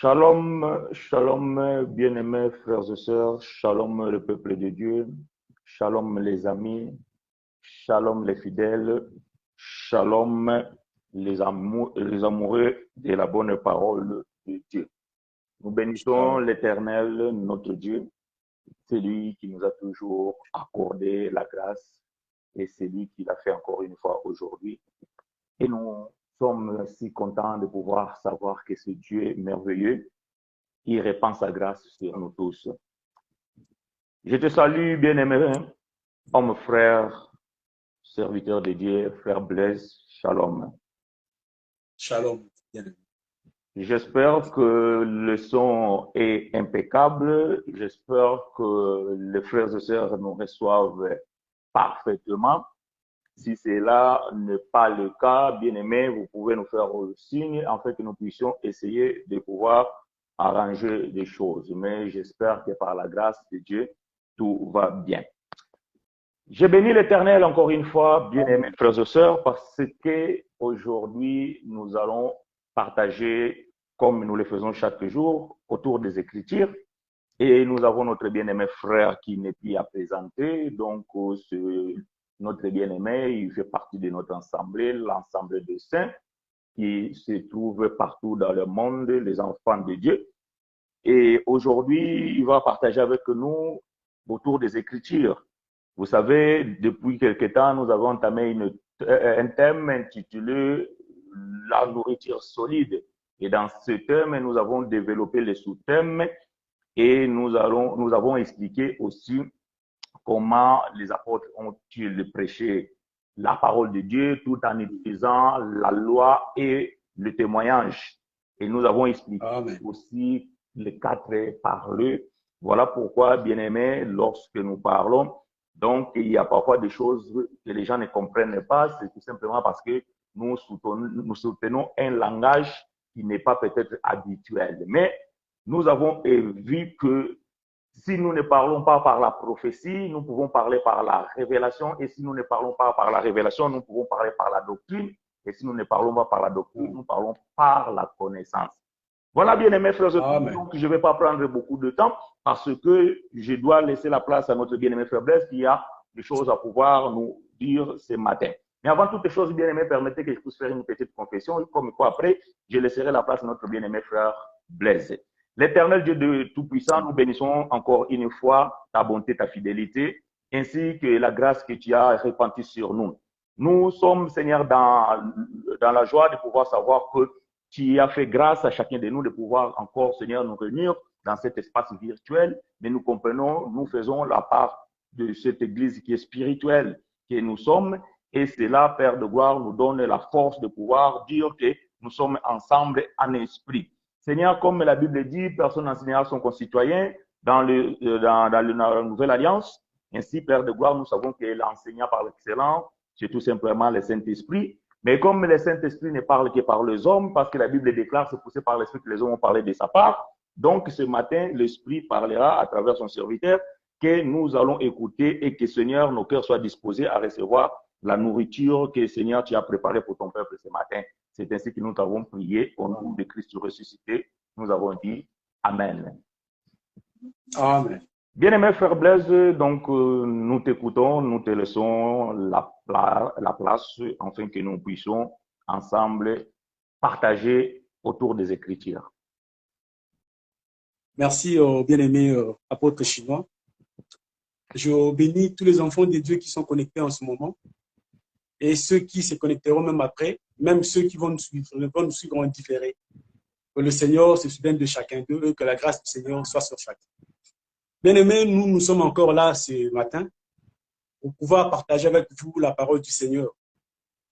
Shalom, shalom, bien-aimés frères et sœurs, shalom le peuple de Dieu, shalom les amis, shalom les fidèles, shalom les amoureux de la bonne parole de Dieu. Nous bénissons l'Éternel, notre Dieu, c'est lui qui nous a toujours accordé la grâce et c'est lui qui l'a fait encore une fois aujourd'hui. Et nous sommes si contents de pouvoir savoir que ce Dieu est merveilleux. Il répand sa grâce sur nous tous. Je te salue, bien-aimé, homme, frère, serviteur de Dieu, frère Blaise, shalom. Shalom, bien-aimé. J'espère que le son est impeccable. J'espère que les frères et sœurs nous reçoivent parfaitement. Si cela n'est pas le cas, bien-aimé, vous pouvez nous faire le signe afin que nous puissions essayer de pouvoir arranger des choses. Mais j'espère que par la grâce de Dieu, tout va bien. Je bénis l'Éternel encore une fois, bien-aimés frères et sœurs, parce que aujourd'hui nous allons partager, comme nous le faisons chaque jour, autour des Écritures. Et nous avons notre bien-aimé frère qui n'est plus à présenter. Donc, notre bien-aimé, il fait partie de notre assemblée, l'ensemble des saints, qui se trouve partout dans le monde, les enfants de Dieu. Et aujourd'hui, il va partager avec nous autour des Écritures. Vous savez, depuis quelque temps, nous avons entamé un thème intitulé « La nourriture solide ». Et dans ce thème, nous avons développé les sous-thèmes et nous avons expliqué aussi comment les apôtres ont-ils prêché la parole de Dieu tout en utilisant la loi et le témoignage. Et nous avons expliqué aussi les 4 parleux. Voilà pourquoi, bien-aimés, lorsque nous parlons, donc il y a parfois des choses que les gens ne comprennent pas, c'est tout simplement parce que nous soutenons un langage qui n'est pas peut-être habituel. Mais nous avons vu que si nous ne parlons pas par la prophétie, nous pouvons parler par la révélation. Et si nous ne parlons pas par la révélation, nous pouvons parler par la doctrine. Et si nous ne parlons pas par la doctrine, nous parlons par la connaissance. Voilà, bien aimés frères et sœurs. Donc, je ne vais pas prendre beaucoup de temps parce que je dois laisser la place à notre bien-aimé frère Blaise qui a des choses à pouvoir nous dire ce matin. Mais avant toute chose, bien aimé, permettez que je puisse faire une petite confession. Comme quoi, après, je laisserai la place à notre bien-aimé frère Blaise. L'Éternel Dieu de Tout-Puissant, nous bénissons encore une fois ta bonté, ta fidélité, ainsi que la grâce que tu as répandue sur nous. Nous sommes, Seigneur, dans la joie de pouvoir savoir que tu as fait grâce à chacun de nous de pouvoir encore, Seigneur, nous réunir dans cet espace virtuel, mais nous comprenons, nous faisons la part de cette église qui est spirituelle que nous sommes, et cela, Père de gloire, nous donne la force de pouvoir dire que nous sommes ensemble en esprit. Seigneur, comme la Bible dit, personne n'enseignera son concitoyen dans la nouvelle alliance. Ainsi, Père de gloire, nous savons que l'enseignant par l'excellence, c'est tout simplement le Saint-Esprit. Mais comme le Saint-Esprit ne parle que par les hommes, parce que la Bible déclare, c'est poussé par l'Esprit que les hommes ont parlé de sa part. Donc, ce matin, l'Esprit parlera à travers son serviteur que nous allons écouter et que, Seigneur, nos cœurs soient disposés à recevoir la nourriture que, Seigneur, tu as préparée pour ton peuple ce matin. C'est ainsi que nous t'avons prié au nom de Christ ressuscité. Nous avons dit Amen. Amen. Bien-aimé frère Blaise, donc nous t'écoutons, nous te laissons la place afin que nous puissions ensemble partager autour des Écritures. Merci au bien-aimé apôtre chinois. Je bénis tous les enfants de Dieu qui sont connectés en ce moment et ceux qui se connecteront même après, même ceux qui vont nous suivre en différé. Que le Seigneur se souvienne de chacun d'eux et que la grâce du Seigneur soit sur chacun. Bien-aimés, nous sommes encore là ce matin pour pouvoir partager avec vous la parole du Seigneur.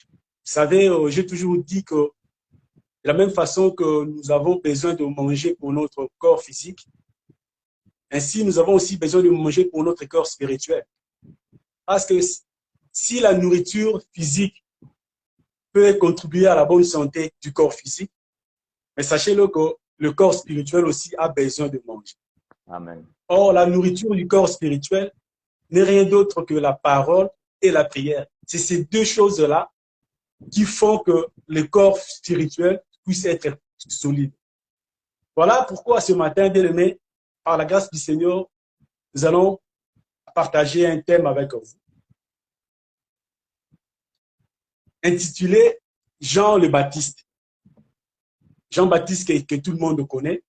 Vous savez, j'ai toujours dit que de la même façon que nous avons besoin de manger pour notre corps physique, ainsi nous avons aussi besoin de manger pour notre corps spirituel. Parce que si la nourriture physique peut contribuer à la bonne santé du corps physique, mais sachez-le que le corps spirituel aussi a besoin de manger. Amen. Or, la nourriture du corps spirituel n'est rien d'autre que la parole et la prière. C'est ces deux choses-là qui font que le corps spirituel puisse être solide. Voilà pourquoi ce matin, bien aimé, par la grâce du Seigneur, nous allons partager un thème avec vous, intitulé Jean le Baptiste. Jean-Baptiste que tout le monde connaît,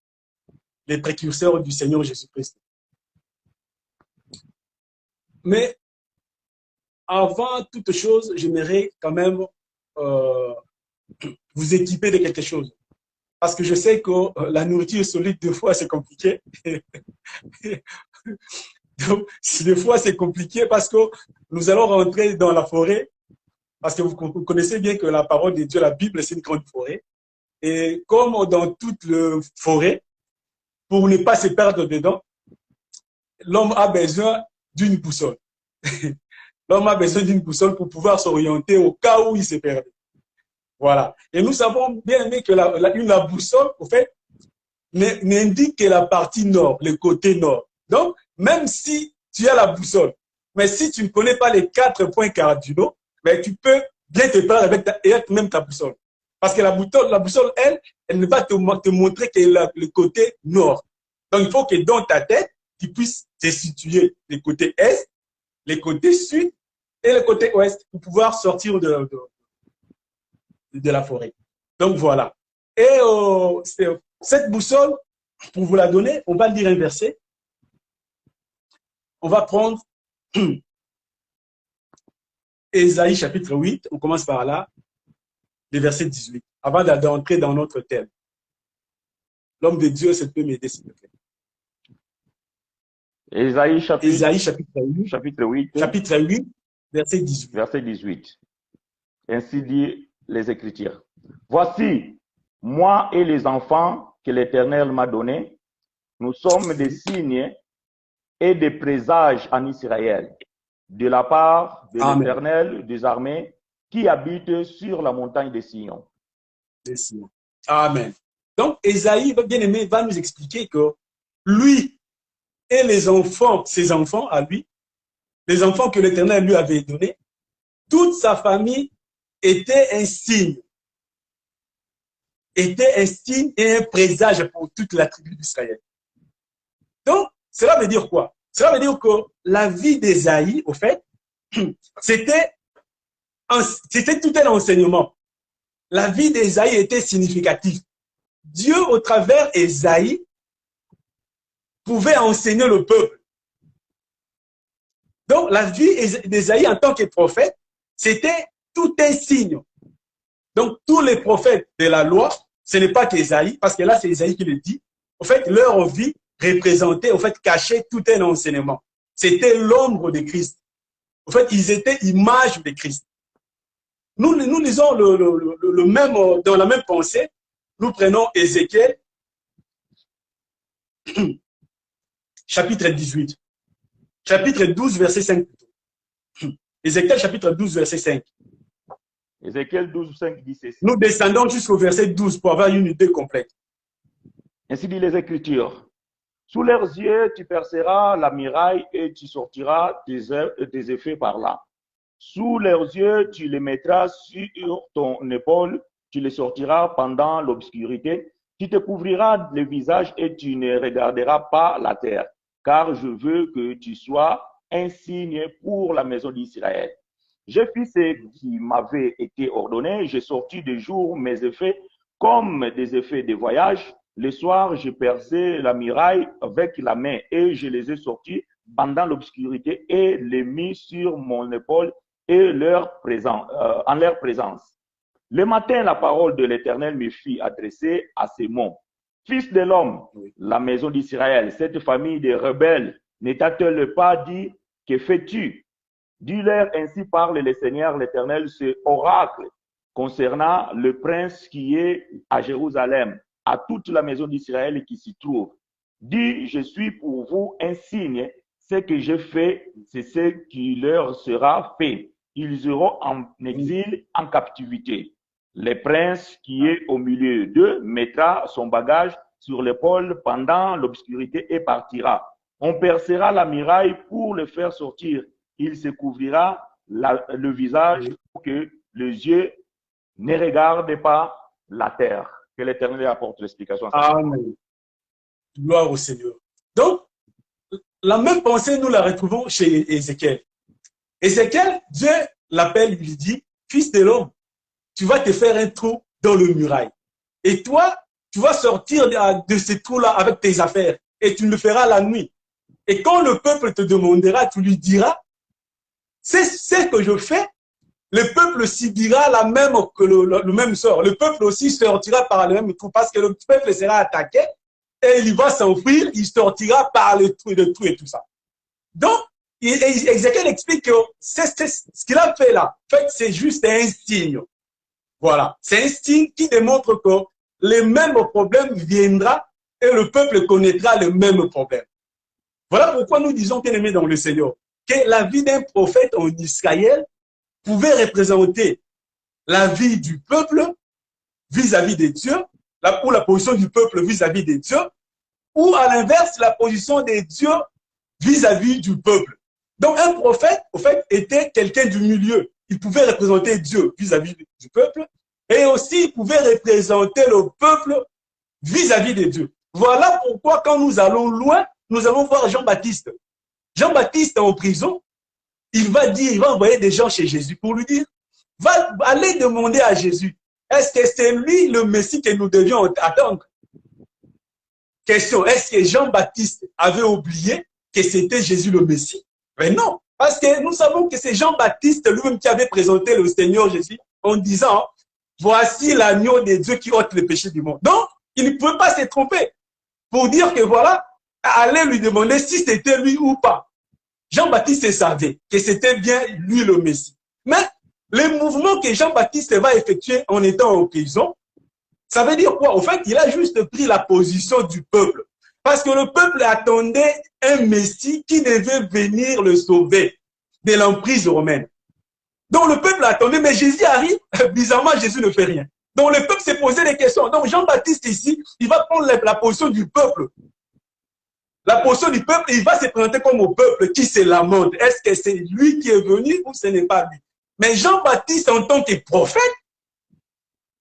les précurseurs du Seigneur Jésus-Christ. Mais avant toute chose, j'aimerais quand même vous équiper de quelque chose. Parce que je sais que la nourriture solide, des fois, c'est compliqué. Donc, des fois, c'est compliqué parce que nous allons rentrer dans la forêt. Parce que vous connaissez bien que la parole de Dieu, la Bible, c'est une grande forêt. Et comme dans toute forêt, pour ne pas se perdre dedans, l'homme a besoin d'une boussole. L'homme a besoin d'une boussole pour pouvoir s'orienter au cas où il se perd. Voilà. Et nous savons bien aimé que la boussole, au fait, n'indique que la partie nord, le côté nord. Donc, même si tu as la boussole, mais si tu ne connais pas les 4 points cardinaux, mais tu peux bien te perdre avec même ta boussole. Parce que la boussole, elle ne va te montrer que le côté nord. Donc, il faut que dans ta tête, tu puisses te situer le côté est, le côté sud et le côté ouest pour pouvoir sortir de la forêt. Donc, voilà. Et cette boussole, pour vous la donner, on va lire un verset. On va prendre Ésaïe chapitre 8, on commence par là, le verset 18, avant d'entrer dans notre thème. L'homme de Dieu, ça peut m'aider, s'il te plaît. Ésaïe chapitre 8, chapitre 8, verset 18. Verset 18. Ainsi dit les Écritures. Voici, moi et les enfants que l'Éternel m'a donnés, nous sommes des signes et des présages en Israël, de la part de l'Éternel des armées qui habite sur la montagne de Sion. Amen. Donc, Ésaïe, bien aimé, va nous expliquer que lui et les enfants, ses enfants à lui, les enfants que l'Éternel lui avait donnés, toute sa famille était un signe. Était un signe et un présage pour toute la tribu d'Israël. Donc, cela veut dire quoi? Cela veut dire que la vie d'Ésaïe, au fait, c'était tout un enseignement. La vie d'Ésaïe était significative. Dieu, au travers d'Ésaïe, pouvait enseigner le peuple. Donc, la vie d'Ésaïe en tant que prophète, c'était tout un signe. Donc, tous les prophètes de la loi, ce n'est pas qu'Ésaïe, parce que là, c'est Ésaïe qui le dit. En fait, leur vie représentait, en fait, cachait tout un enseignement. C'était l'ombre de Christ. En fait, ils étaient image de Christ. Nous lisons le même, dans la même pensée, nous prenons Ézéchiel, chapitre 18. Chapitre 12, verset 5. Ézéchiel, chapitre 12, verset 5. Ézéchiel 12, 5 dit ceci. Nous descendons jusqu'au verset 12 pour avoir une idée complète. Ainsi dit les Écritures. Sous leurs yeux, tu perceras la muraille et tu sortiras tes effets par là. Sous leurs yeux, tu les mettras sur ton épaule, tu les sortiras pendant l'obscurité. Tu te couvriras le visage et tu ne regarderas pas la terre, car je veux que tu sois un signe pour la maison d'Israël. J'ai fait ce qui m'avait été ordonné, j'ai sorti de jour mes effets comme des effets de voyage. Le soir, j'ai percé la muraille avec la main et je les ai sortis pendant l'obscurité et les mis sur mon épaule et en leur présence. Le matin, la parole de l'Éternel me fit adresser à ces mots. Fils de l'homme, la maison d'Israël, cette famille de rebelles, ne t'a-t-elle pas dit, que fais-tu? Dis-leur, ainsi parle le Seigneur l'Éternel, ce oracle concernant le prince qui est à Jérusalem, à toute la maison d'Israël qui s'y trouve. Dis, je suis pour vous un signe, ce que j'ai fait, c'est ce qui leur sera fait. Ils iront en exil, en captivité. Le prince qui est au milieu d'eux mettra son bagage sur l'épaule pendant l'obscurité et partira. On percera la muraille pour le faire sortir. Il se couvrira le visage pour que les yeux ne regardent pas la terre. Que l'Éternel apporte l'explication. Amen. Gloire au Seigneur. Donc, la même pensée, nous la retrouvons chez Ézéchiel. Ézéchiel, Dieu l'appelle, lui dit, fils de l'homme, tu vas te faire un trou dans le muraille. Et toi, tu vas sortir de ce trou-là avec tes affaires. Et tu le feras la nuit. Et quand le peuple te demandera, tu lui diras, c'est ce que je fais. Le peuple subira la même, le même sort. Le peuple aussi sortira par le même trou parce que le peuple sera attaqué et il va s'enfuir, il sortira par le trou et tout ça. Donc, Ézéchiel explique que ce qu'il a fait là, en fait, c'est juste un signe. Voilà. C'est un signe qui démontre que le même problème viendra et le peuple connaîtra le même problème. Voilà pourquoi nous disons, bien aimés dans le Seigneur, que la vie d'un prophète en Israël pouvait représenter la vie du peuple vis-à-vis de Dieu, ou la position du peuple vis-à-vis de Dieu, ou à l'inverse, la position de Dieu vis-à-vis du peuple. Donc un prophète, au fait, était quelqu'un du milieu. Il pouvait représenter Dieu vis-à-vis du peuple, et aussi il pouvait représenter le peuple vis-à-vis de Dieu. Voilà pourquoi quand nous allons loin, nous allons voir Jean-Baptiste. Jean-Baptiste en prison, il va envoyer des gens chez Jésus pour lui dire, va aller demander à Jésus, est-ce que c'est lui le Messie que nous devions attendre? Question, est-ce que Jean-Baptiste avait oublié que c'était Jésus le Messie? Mais non, parce que nous savons que c'est Jean-Baptiste lui-même qui avait présenté le Seigneur Jésus en disant, voici l'agneau de Dieu qui ôte le péché du monde. Donc, il ne pouvait pas se tromper pour dire que voilà, allez lui demander si c'était lui ou pas. Jean-Baptiste savait que c'était bien lui le Messie. Mais le mouvement que Jean-Baptiste va effectuer en étant en prison, ça veut dire quoi? Au fait, il a juste pris la position du peuple. Parce que le peuple attendait un Messie qui devait venir le sauver de l'emprise romaine. Donc le peuple attendait, mais Jésus arrive, bizarrement Jésus ne fait rien. Donc le peuple s'est posé des questions. Donc Jean-Baptiste ici, il va prendre la position du peuple. La position du peuple, il va se présenter comme au peuple qui se lamente. Est-ce que c'est lui qui est venu ou ce n'est pas lui? Mais Jean-Baptiste, en tant que prophète,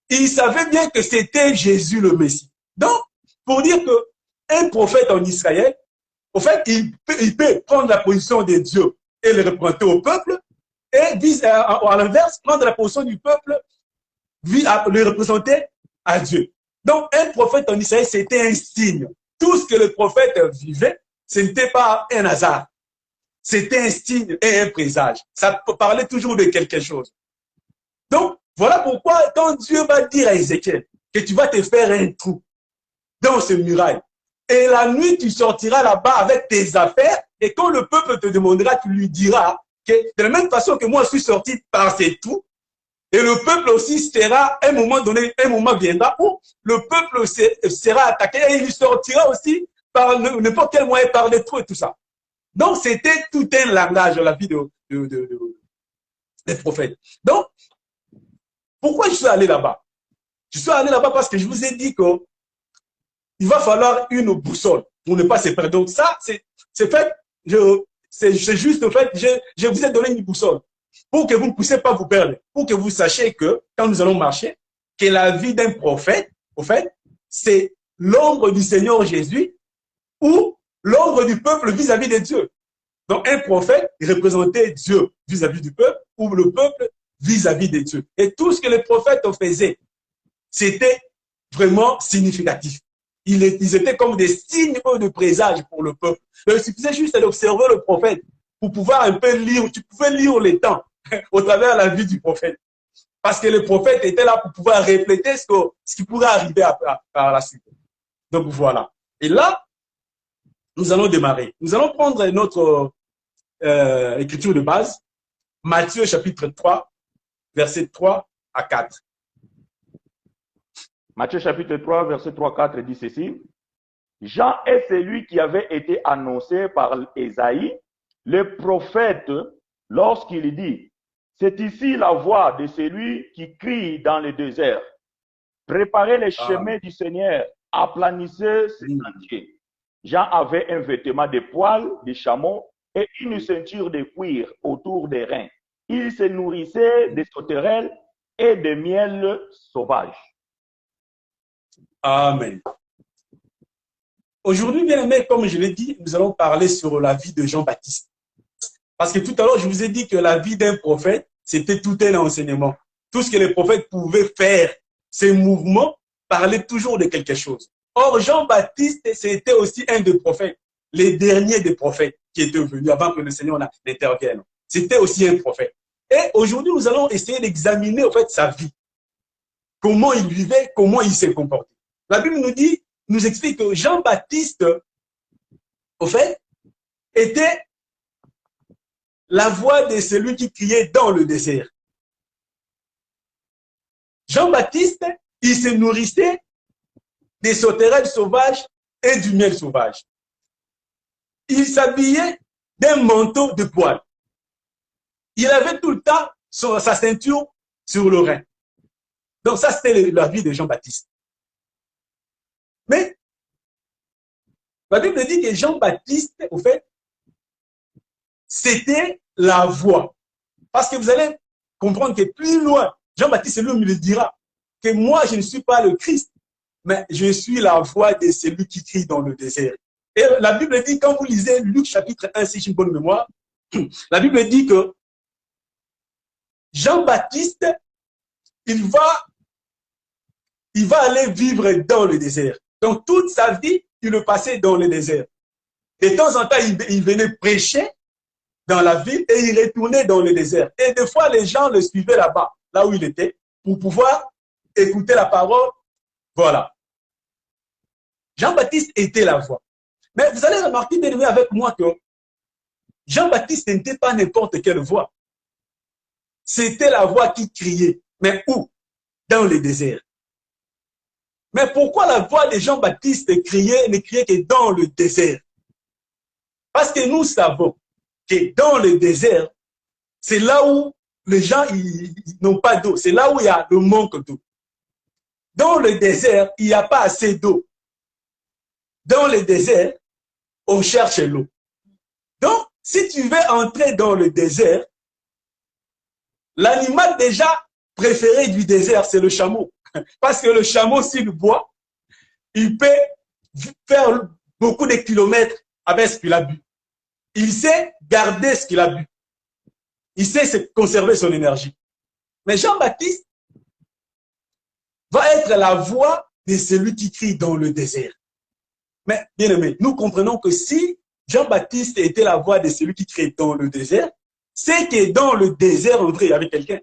il savait bien que c'était Jésus le Messie. Donc, pour dire qu'un prophète en Israël, au fait, il peut prendre la position de Dieu et le représenter au peuple, et à l'inverse, prendre la position du peuple, le représenter à Dieu. Donc, un prophète en Israël, c'était un signe. Tout ce que le prophète vivait, ce n'était pas un hasard. C'était un signe et un présage. Ça parlait toujours de quelque chose. Donc, voilà pourquoi quand Dieu va dire à Ézéchiel que tu vas te faire un trou dans ce muraille, et la nuit tu sortiras là-bas avec tes affaires, et quand le peuple te demandera, tu lui diras que de la même façon que moi je suis sorti par ces trous, et le peuple aussi sera, à un moment donné, un moment viendra où le peuple sera attaqué et il sortira aussi par n'importe quel moyen, par les trous et tout ça. Donc, c'était tout un langage dans la vie des prophètes. Donc, pourquoi je suis allé là-bas? Je suis allé là-bas parce que je vous ai dit qu'il va falloir une boussole pour ne pas se perdre. Donc, ça, c'est fait, c'est juste fait, je vous ai donné une boussole pour que vous ne puissiez pas vous perdre, pour que vous sachiez que, quand nous allons marcher, que la vie d'un prophète, au fait, c'est l'ombre du Seigneur Jésus ou l'ombre du peuple vis-à-vis de Dieu. Donc, un prophète représentait Dieu vis-à-vis du peuple ou le peuple vis-à-vis de Dieu. Et tout ce que les prophètes faisaient, c'était vraiment significatif. Ils étaient comme des signes de présage pour le peuple. Il suffisait juste d'observer le prophète pour pouvoir un peu lire. Tu pouvais lire les temps au travers de la vie du prophète. Parce que le prophète était là pour pouvoir refléter ce qui pourrait arriver par la suite. Donc voilà. Et là, nous allons démarrer. Nous allons prendre notre écriture de base, Matthieu chapitre 3, versets 3 à 4. Matthieu chapitre 3, verset 3-4 dit ceci. Jean est celui qui avait été annoncé par Ésaïe, le prophète, lorsqu'il dit, c'est ici la voix de celui qui crie dans le désert. Préparez les chemins du Seigneur, aplanissez ses sentiers. Jean avait un vêtement de poils de chameau et une ceinture de cuir autour des reins. Il se nourrissait de sauterelles et de miel sauvage. Amen. Aujourd'hui, bien aimé, comme je l'ai dit, nous allons parler sur la vie de Jean-Baptiste. Parce que tout à l'heure, je vous ai dit que la vie d'un prophète, c'était tout un enseignement. Tout ce que les prophètes pouvaient faire, ces mouvements, parlaient toujours de quelque chose. Or, Jean-Baptiste, c'était aussi un des prophètes, les derniers des prophètes qui étaient venus avant que le Seigneur n'intervienne. C'était aussi un prophète. Et aujourd'hui, nous allons essayer d'examiner en fait sa vie. Comment il vivait, comment il s'est comporté. La Bible nous dit, nous explique que Jean-Baptiste, au fait, était la voix de celui qui criait dans le désert. Jean-Baptiste, il se nourrissait des sauterelles sauvages et du miel sauvage. Il s'habillait d'un manteau de poil. Il avait tout le temps sa ceinture sur le rein. Donc ça, c'était la vie de Jean-Baptiste. Mais la Bible dit que Jean-Baptiste, au fait, c'était la voix. Parce que vous allez comprendre que plus loin, Jean-Baptiste lui le dira, que moi, je ne suis pas le Christ, mais je suis la voix de celui qui crie dans le désert. Et la Bible dit, quand vous lisez Luc chapitre 1, si j'ai une bonne mémoire, la Bible dit que Jean-Baptiste, il va aller vivre dans le désert. Donc, toute sa vie, il le passait dans le désert. De temps en temps, il venait prêcher dans la ville et il retournait dans le désert. Et des fois, les gens le suivaient là-bas, là où il était, pour pouvoir écouter la parole. Voilà. Jean-Baptiste était la voix. Mais vous allez remarquer, bien aimé, avec moi que Jean-Baptiste n'était pas n'importe quelle voix. C'était la voix qui criait. Mais où? Dans le désert. Mais pourquoi la voix de Jean-Baptiste ne criait que dans le désert? Parce que nous savons que dans le désert, c'est là où les gens n'ont pas d'eau. C'est là où il y a le manque d'eau. Dans le désert, il n'y a pas assez d'eau. Dans le désert, on cherche l'eau. Donc, si tu veux entrer dans le désert, l'animal déjà préféré du désert, c'est le chameau. Parce que le chameau, s'il boit, il peut faire beaucoup de kilomètres avec ce qu'il a bu. Il sait garder ce qu'il a bu. Il sait conserver son énergie. Mais Jean-Baptiste va être la voix de celui qui crie dans le désert. Mais, bien aimé, nous comprenons que si Jean-Baptiste était la voix de celui qui crie dans le désert, c'est que dans le désert, André, il y avait quelqu'un.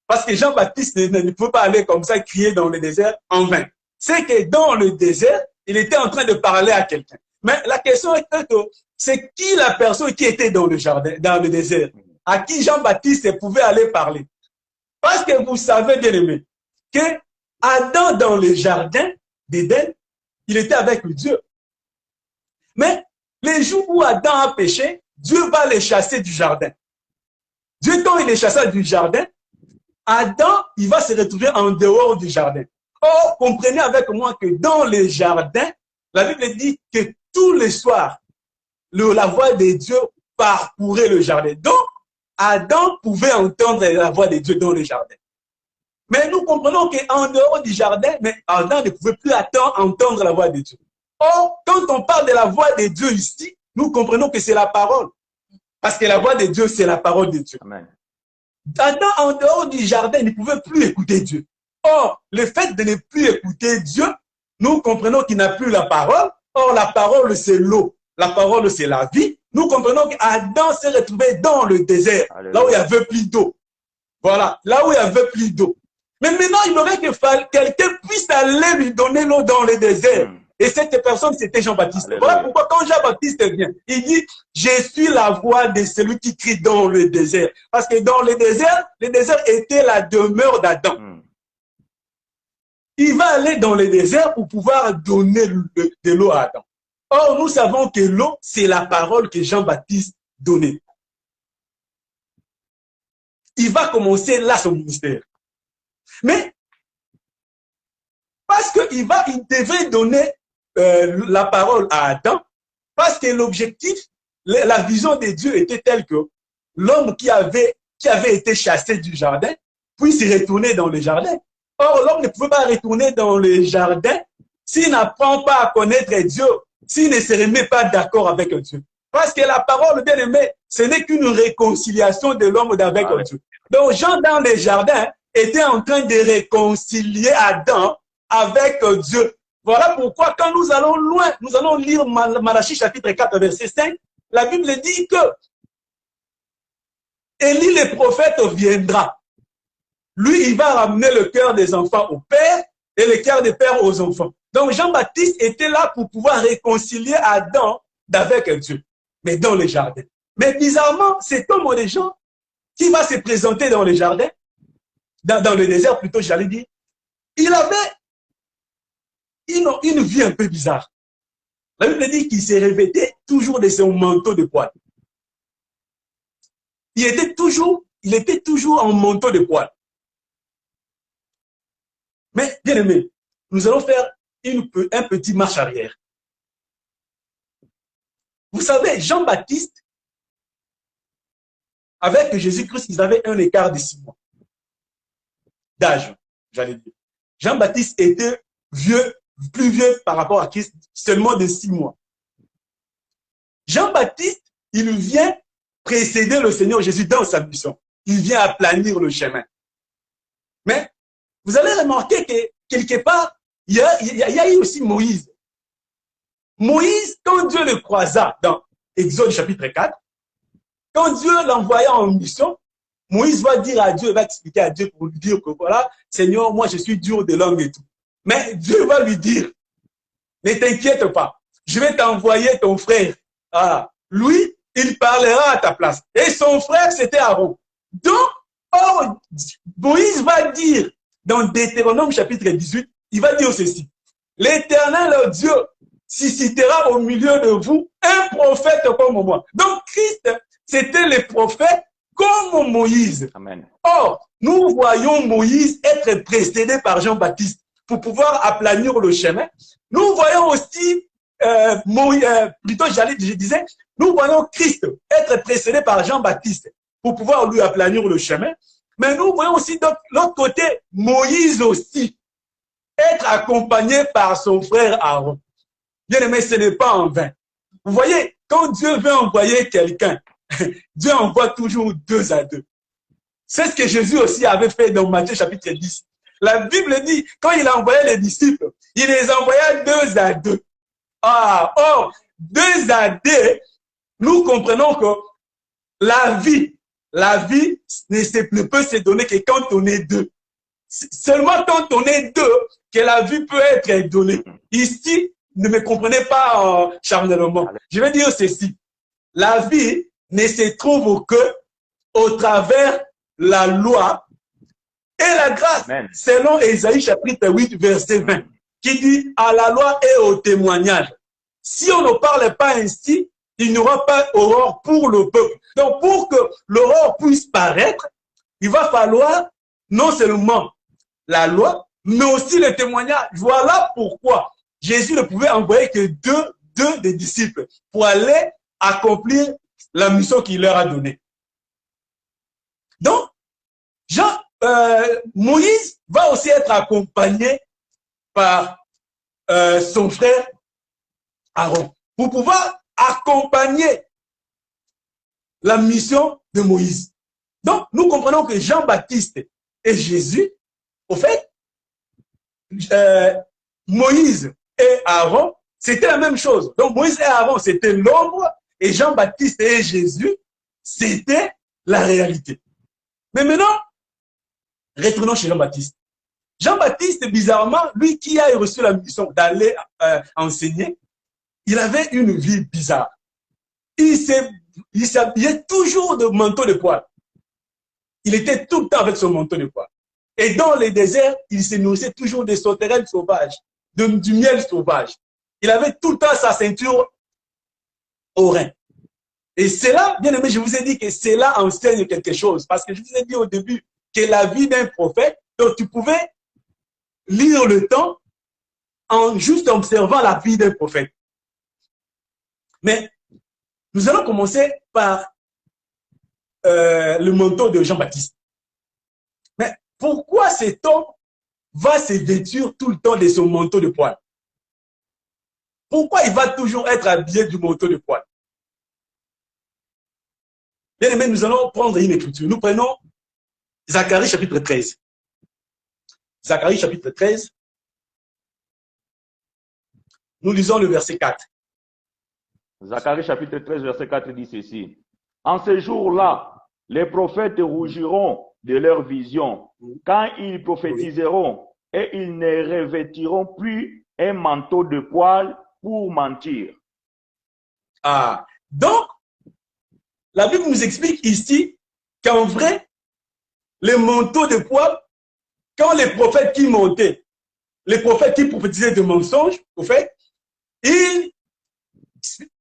Parce que Jean-Baptiste ne peut pas aller comme ça crier dans le désert en vain. C'est que dans le désert, il était en train de parler à quelqu'un. Mais la question est que c'est qui la personne qui était dans le jardin, dans le désert, à qui Jean-Baptiste pouvait aller parler. Parce que vous savez, bien aimé, que Adam dans le jardin d'Éden, il était avec Dieu. Mais les jours où Adam a péché, Dieu va les chasser du jardin. Dieu, quand il les chassa du jardin, Adam, il va se retrouver en dehors du jardin. Or, comprenez avec moi que dans les jardins, la Bible dit que tous les soirs, la voix de Dieu parcourait le jardin. Donc, Adam pouvait entendre la voix de Dieu dans le jardin. Mais nous comprenons qu'en dehors du jardin, mais Adam ne pouvait plus entendre la voix de Dieu. Or, quand on parle de la voix de Dieu ici, nous comprenons que c'est la parole. Parce que la voix de Dieu, c'est la parole de Dieu. Amen. Adam, en dehors du jardin, ne pouvait plus écouter Dieu. Or, le fait de ne plus écouter Dieu, nous comprenons qu'il n'a plus la parole. Or, la parole, c'est l'eau. La parole, c'est la vie. Nous comprenons qu'Adam s'est retrouvé dans le désert, là où il n'y avait plus d'eau. Voilà, là où il n'y avait plus d'eau. Mais maintenant, il aurait que quelqu'un puisse aller lui donner l'eau dans le désert. Et cette personne, c'était Jean-Baptiste. Voilà pourquoi quand Jean-Baptiste vient, il dit, je suis la voix de celui qui crie dans le désert. Parce que dans le désert était la demeure d'Adam. Il va aller dans le désert pour pouvoir donner de l'eau à Adam. Or, nous savons que l'eau, c'est la parole que Jean-Baptiste donnait. Il va commencer là son ministère. Mais, parce qu'il devait donner la parole à Adam, parce que l'objectif, la vision de Dieu était telle que l'homme qui avait été chassé du jardin puisse retourner dans le jardin. Or, l'homme ne pouvait pas retourner dans le jardin s'il n'apprend pas à connaître Dieu s'il ne se remet pas d'accord avec Dieu. Parce que la parole, bien aimé, ce n'est qu'une réconciliation de l'homme avec Dieu. Donc, Jean dans les jardins était en train de réconcilier Adam avec Dieu. Voilà pourquoi quand nous allons loin, nous allons lire Malachie chapitre 4, verset 5, la Bible dit que Élie le prophète viendra. Lui, il va ramener le cœur des enfants au père et le cœur des pères aux enfants. Donc Jean-Baptiste était là pour pouvoir réconcilier Adam avec Dieu, mais dans le jardin. Mais bizarrement, cet homme des gens qui va se présenter dans le jardin, dans le désert plutôt, j'allais dire, il avait une vie un peu bizarre. La Bible dit qu'il s'est revêté toujours de son manteau de poil. Il était toujours en manteau de poil. Mais, bien aimé, nous allons faire un petit marche arrière. Vous savez, Jean-Baptiste, avec Jésus-Christ, ils avaient un écart de 6 mois d'âge, j'allais dire. Jean-Baptiste était vieux, plus vieux par rapport à Christ, seulement de 6 mois. Jean-Baptiste, il vient précéder le Seigneur Jésus dans sa mission. Il vient aplanir le chemin. Mais vous allez remarquer que quelque part, il y a eu aussi Moïse. Moïse, quand Dieu le croisa dans Exode chapitre 4, quand Dieu l'envoya en mission, Moïse va dire à Dieu, va expliquer à Dieu pour lui dire que voilà, Seigneur, moi je suis dur de langue et tout. Mais Dieu va lui dire, ne t'inquiète pas, je vais t'envoyer ton frère. Ah, lui, il parlera à ta place. Et son frère, c'était Aaron. Donc, Moïse va dire, dans Deutéronome chapitre 18, il va dire ceci. L'Éternel Dieu suscitera au milieu de vous un prophète comme moi. Donc, Christ, c'était le prophète comme Moïse. Amen. Or, nous voyons Moïse être précédé par Jean-Baptiste pour pouvoir aplanir le chemin. Nous voyons aussi, plutôt je disais, nous voyons Christ être précédé par Jean-Baptiste pour pouvoir lui aplanir le chemin. Mais nous voyons aussi de l'autre côté, Moïse aussi être accompagné par son frère Aaron. Bien aimé, ce n'est pas en vain. Vous voyez, quand Dieu veut envoyer quelqu'un, Dieu envoie toujours 2 à 2. C'est ce que Jésus aussi avait fait dans Matthieu chapitre 10. La Bible dit, quand il a envoyé les disciples, il les envoya 2 à 2. Ah, or, 2 à 2, nous comprenons que la vie ne peut se donner que quand on est 2. Seulement quand on est 2 que la vie peut être donnée. Ici, ne me comprenez pas charnellement. Je vais dire ceci. La vie ne se trouve que au travers la loi et la grâce. Amen. Selon Ésaïe chapitre 8, verset 20, qui dit à la loi et au témoignage. Si on ne parle pas ainsi, il n'y aura pas aurore pour le peuple. Donc, pour que l'aurore puisse paraître, il va falloir non seulement la loi, mais aussi le témoignage. Voilà pourquoi Jésus ne pouvait envoyer que deux des disciples pour aller accomplir la mission qu'il leur a donnée. Donc, Moïse va aussi être accompagné par son frère Aaron pour pouvoir accompagner la mission de Moïse. Donc, nous comprenons que Jean-Baptiste et Jésus, au fait, Moïse et Aaron, c'était la même chose. Donc, Moïse et Aaron, c'était l'ombre, et Jean-Baptiste et Jésus, c'était la réalité. Mais maintenant, retournons chez Jean-Baptiste. Jean-Baptiste, bizarrement, lui qui a reçu la mission d'aller enseigner, il avait une vie bizarre. Il s'habillait toujours de manteau de poil. Il était tout le temps avec son manteau de poil. Et dans les déserts, il se nourrissait toujours des sauterelles sauvages, du miel sauvage. Il avait tout le temps sa ceinture au rein. Et cela, bien aimé, je vous ai dit que cela enseigne quelque chose. Parce que je vous ai dit au début que la vie d'un prophète, donc tu pouvais lire le temps en juste observant la vie d'un prophète. Mais nous allons commencer par le manteau de Jean-Baptiste. Mais pourquoi cet homme va se vêtir tout le temps de son manteau de poil? pourquoi il va toujours être habillé du manteau de poil? Bien aimé, nous allons prendre une écriture. Nous prenons Zacharie chapitre 13. Zacharie chapitre 13. Nous lisons le verset 4. Zacharie chapitre 13, verset 4 dit ceci. En ce jour-là, les prophètes rougiront de leur vision quand ils prophétiseront et ils ne revêtiront plus un manteau de poil pour mentir. Ah, donc, la Bible nous explique ici qu'en vrai, les manteaux de poil, quand les prophètes qui montaient, les prophètes qui prophétisaient de mensonges, au fait, ils,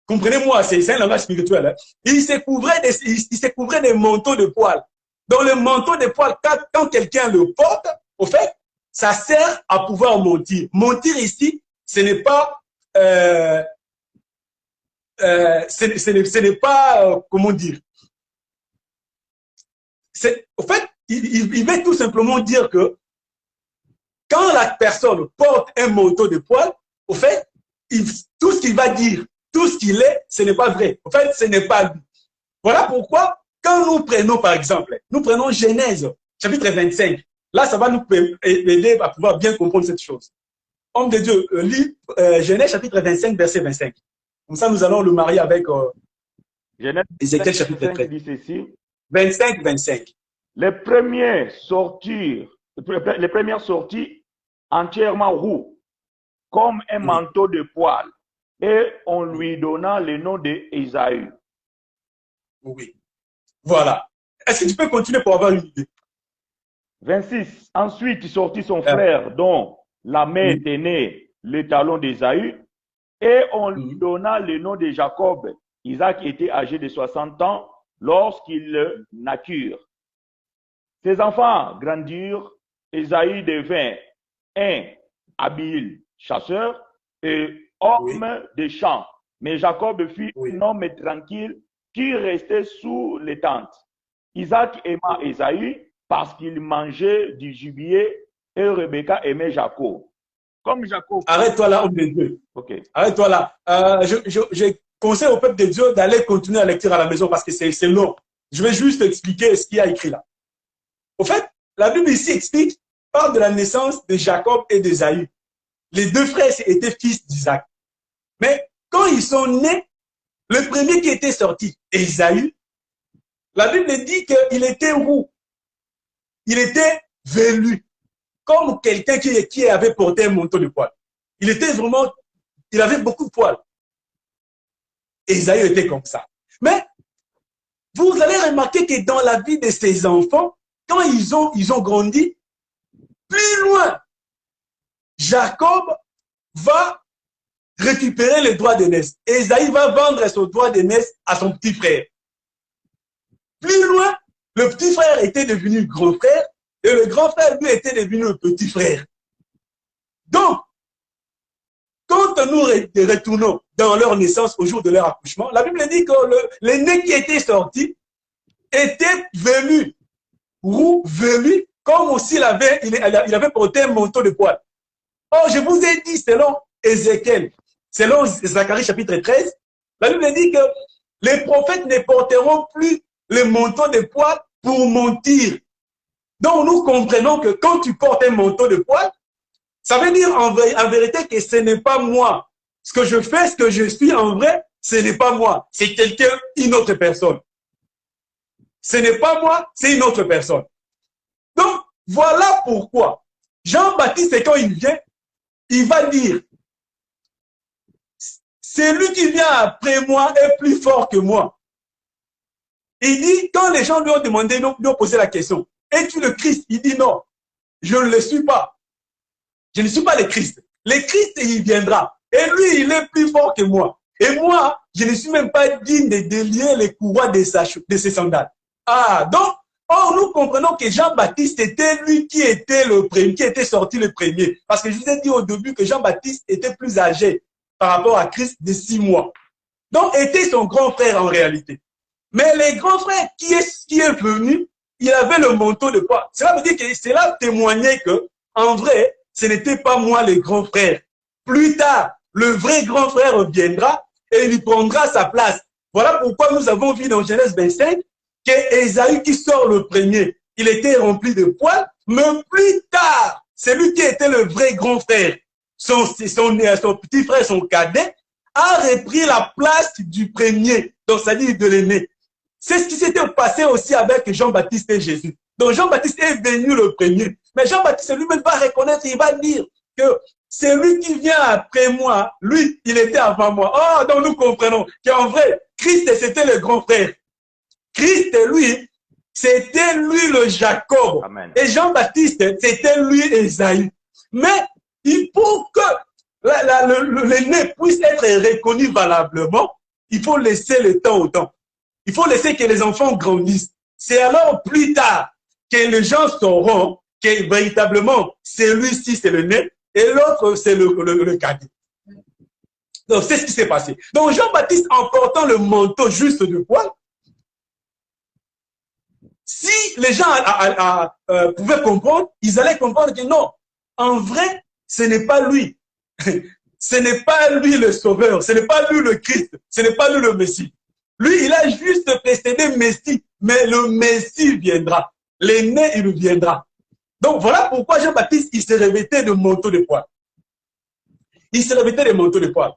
comprenez-moi, c'est un langage spirituel, hein, ils se couvraient des manteaux de poil. Donc, le manteau de poil, quand quelqu'un le porte, au fait, ça sert à pouvoir mentir. Mentir ici, ce n'est pas, ce n'est pas, comment dire, au fait, il veut tout simplement dire que quand la personne porte un manteau de poil, au fait, tout ce qu'il va dire, tout ce qu'il est, ce n'est pas vrai. Au fait, ce n'est pas lui. Voilà pourquoi, quand nous prenons, par exemple, nous prenons Genèse, chapitre 25, là, ça va nous aider à pouvoir bien comprendre cette chose. Homme de Dieu, lit Genèse, chapitre 25, verset 25. Comme ça, nous allons le marier avec Genèse Ézéchiel, chapitre 13. dit ceci. 25, 25. Les premières sorties entièrement roux, comme un manteau de poil, et on lui donna le nom d'Ésaü. Oui. Voilà. Est-ce que tu peux continuer pour avoir une idée? 26. Ensuite sortit son frère, dont la main tenait le talon d'Ésaü, et on lui donna le nom de Jacob. Isaac était âgé de 60 ans lorsqu'ils naquirent. Ses enfants grandirent. Ésaü devint un habile chasseur et homme de champ. Mais Jacob fut un homme tranquille qui restait sous les tentes. Isaac aima Ésaü parce qu'il mangeait du gibier et Rebecca aimait Jacob. Comme Jacob. Arrête-toi là, homme de Dieu. Ok. Arrête-toi là. Je conseille au peuple de Dieu d'aller continuer la lecture à la maison parce que c'est long. Je vais juste expliquer ce qu'il y a écrit là. Au fait, la Bible ici explique, parle de la naissance de Jacob et d'Ésaü. Les deux frères étaient fils d'Isaac. Mais quand ils sont nés, le premier qui était sorti, Ésaü, la Bible dit qu'il était roux. Il était velu, comme quelqu'un qui avait porté un manteau de poil. Il était vraiment, il avait beaucoup de poils. Ésaü était comme ça. Mais vous allez remarquer que dans la vie de ces enfants, quand ils ont grandi, plus loin, Jacob va récupérer les droits d'aînesse. Ésaü va vendre son droit d'aînesse à son petit frère. Plus loin, le petit frère était devenu grand frère et le grand frère, lui, était devenu le petit frère. Donc, quand nous retournons dans leur naissance au jour de leur accouchement, la Bible dit que l'aîné qui était sorti était velu, roux, velu, comme aussi il avait porté un manteau de poil. Or, je vous ai dit, selon Ézéchiel, selon Zacharie chapitre 13, la Bible dit que les prophètes ne porteront plus le manteau de poil pour mentir. Donc, nous comprenons que quand tu portes un manteau de poil, ça veut dire en vérité que ce n'est pas moi. Ce que je fais, ce que je suis en vrai, ce n'est pas moi. C'est quelqu'un, une autre personne. Ce n'est pas moi, c'est une autre personne. Donc, voilà pourquoi Jean-Baptiste, quand il vient, il va dire, celui qui vient après moi est plus fort que moi. Il dit, quand les gens lui ont demandé, lui ont posé la question, es-tu le Christ? Il dit non, je ne le suis pas. Je ne suis pas le Christ. Le Christ, il viendra. Et lui, il est plus fort que moi. Et moi, je ne suis même pas digne de délier les courroies de ses sandales. Ah, donc, or, nous comprenons que Jean-Baptiste était lui qui était le premier, qui était sorti le premier. Parce que je vous ai dit au début que Jean-Baptiste était plus âgé par rapport à Christ de 6 mois. Donc, était son grand frère en réalité. Mais le grand frère qui est venu, il avait le manteau de poids. Cela veut dire que cela témoignait que, en vrai, ce n'était pas moi le grand frère. Plus tard, le vrai grand frère viendra et il prendra sa place. Voilà pourquoi nous avons vu dans Genèse 25 que Ésaü qui sort le premier, il était rempli de poils, mais plus tard, c'est lui qui était le vrai grand frère. Son petit frère, son cadet, a repris la place du premier, donc c'est-à-dire de l'aîné. C'est ce qui s'était passé aussi avec Jean-Baptiste et Jésus. Donc Jean-Baptiste est venu le premier. Mais Jean-Baptiste lui-même va reconnaître, il va dire que c'est lui qui vient après moi. Lui, il était avant moi. Oh, donc nous comprenons qu'en vrai, Christ, c'était le grand frère. Christ, lui, c'était lui le Jacob. Amen. Et Jean-Baptiste, c'était lui Ésaü. Mais il faut que l'aîné puisse être reconnu valablement, il faut laisser le temps au temps. Il faut laisser que les enfants grandissent. C'est alors plus tard que les gens sauront que véritablement, celui-ci, c'est le né et l'autre, c'est le cadet. Donc, c'est ce qui s'est passé. Donc, Jean-Baptiste, en portant le manteau juste de poil, si les gens pouvaient comprendre, ils allaient comprendre que non, en vrai, ce n'est pas lui. Ce n'est pas lui le sauveur, ce n'est pas lui le Christ, ce n'est pas lui le Messie. Lui, il a juste précédé Messie, mais le Messie viendra. L'aîné, il viendra. Donc, voilà pourquoi Jean-Baptiste, il se revêtait de manteau de poil. Il se revêtait de manteau de poil.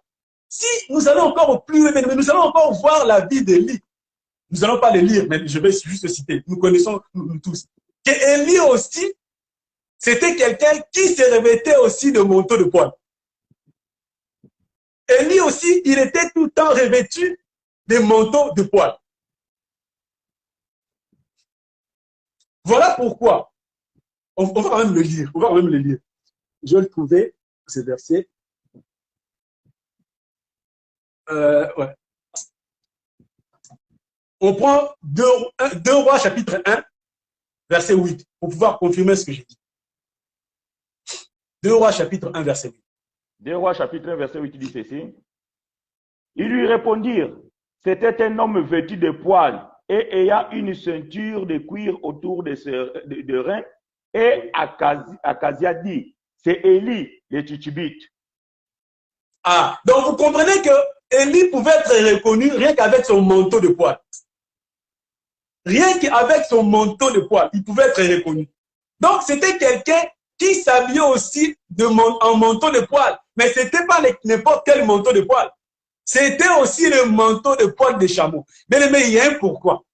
Si nous allons encore au plus loin, nous allons encore voir la vie d'Élie. Nous n'allons pas les lire, mais je vais juste citer. Nous connaissons nous tous. Que Élie aussi, c'était quelqu'un qui se revêtait aussi de manteau de poil. Élie aussi, il était tout le temps revêtu des manteaux de poil. Voilà pourquoi. On va quand même le lire. On va quand même le lire. Je vais le trouver, ce verset. Ouais. On prend 2 Rois chapitre 1, verset 8, pour pouvoir confirmer ce que j'ai dit. 2 Rois chapitre 1, verset 8. 2 Rois chapitre 1, verset 8 dit ceci. Ils lui répondirent, c'était un homme vêtu de poils et ayant une ceinture de cuir autour de reins. Et Akazia dit, c'est Élie le Tishbite. Ah, donc vous comprenez que Élie pouvait être reconnu rien qu'avec son manteau de poils. Rien qu'avec son manteau de poils, il pouvait être reconnu. Donc c'était quelqu'un qui s'habillait aussi en manteau de poils. Mais ce n'était pas n'importe quel manteau de poils. C'était aussi le manteau de poils de chameau. Bien aimé, il y a un pourquoi.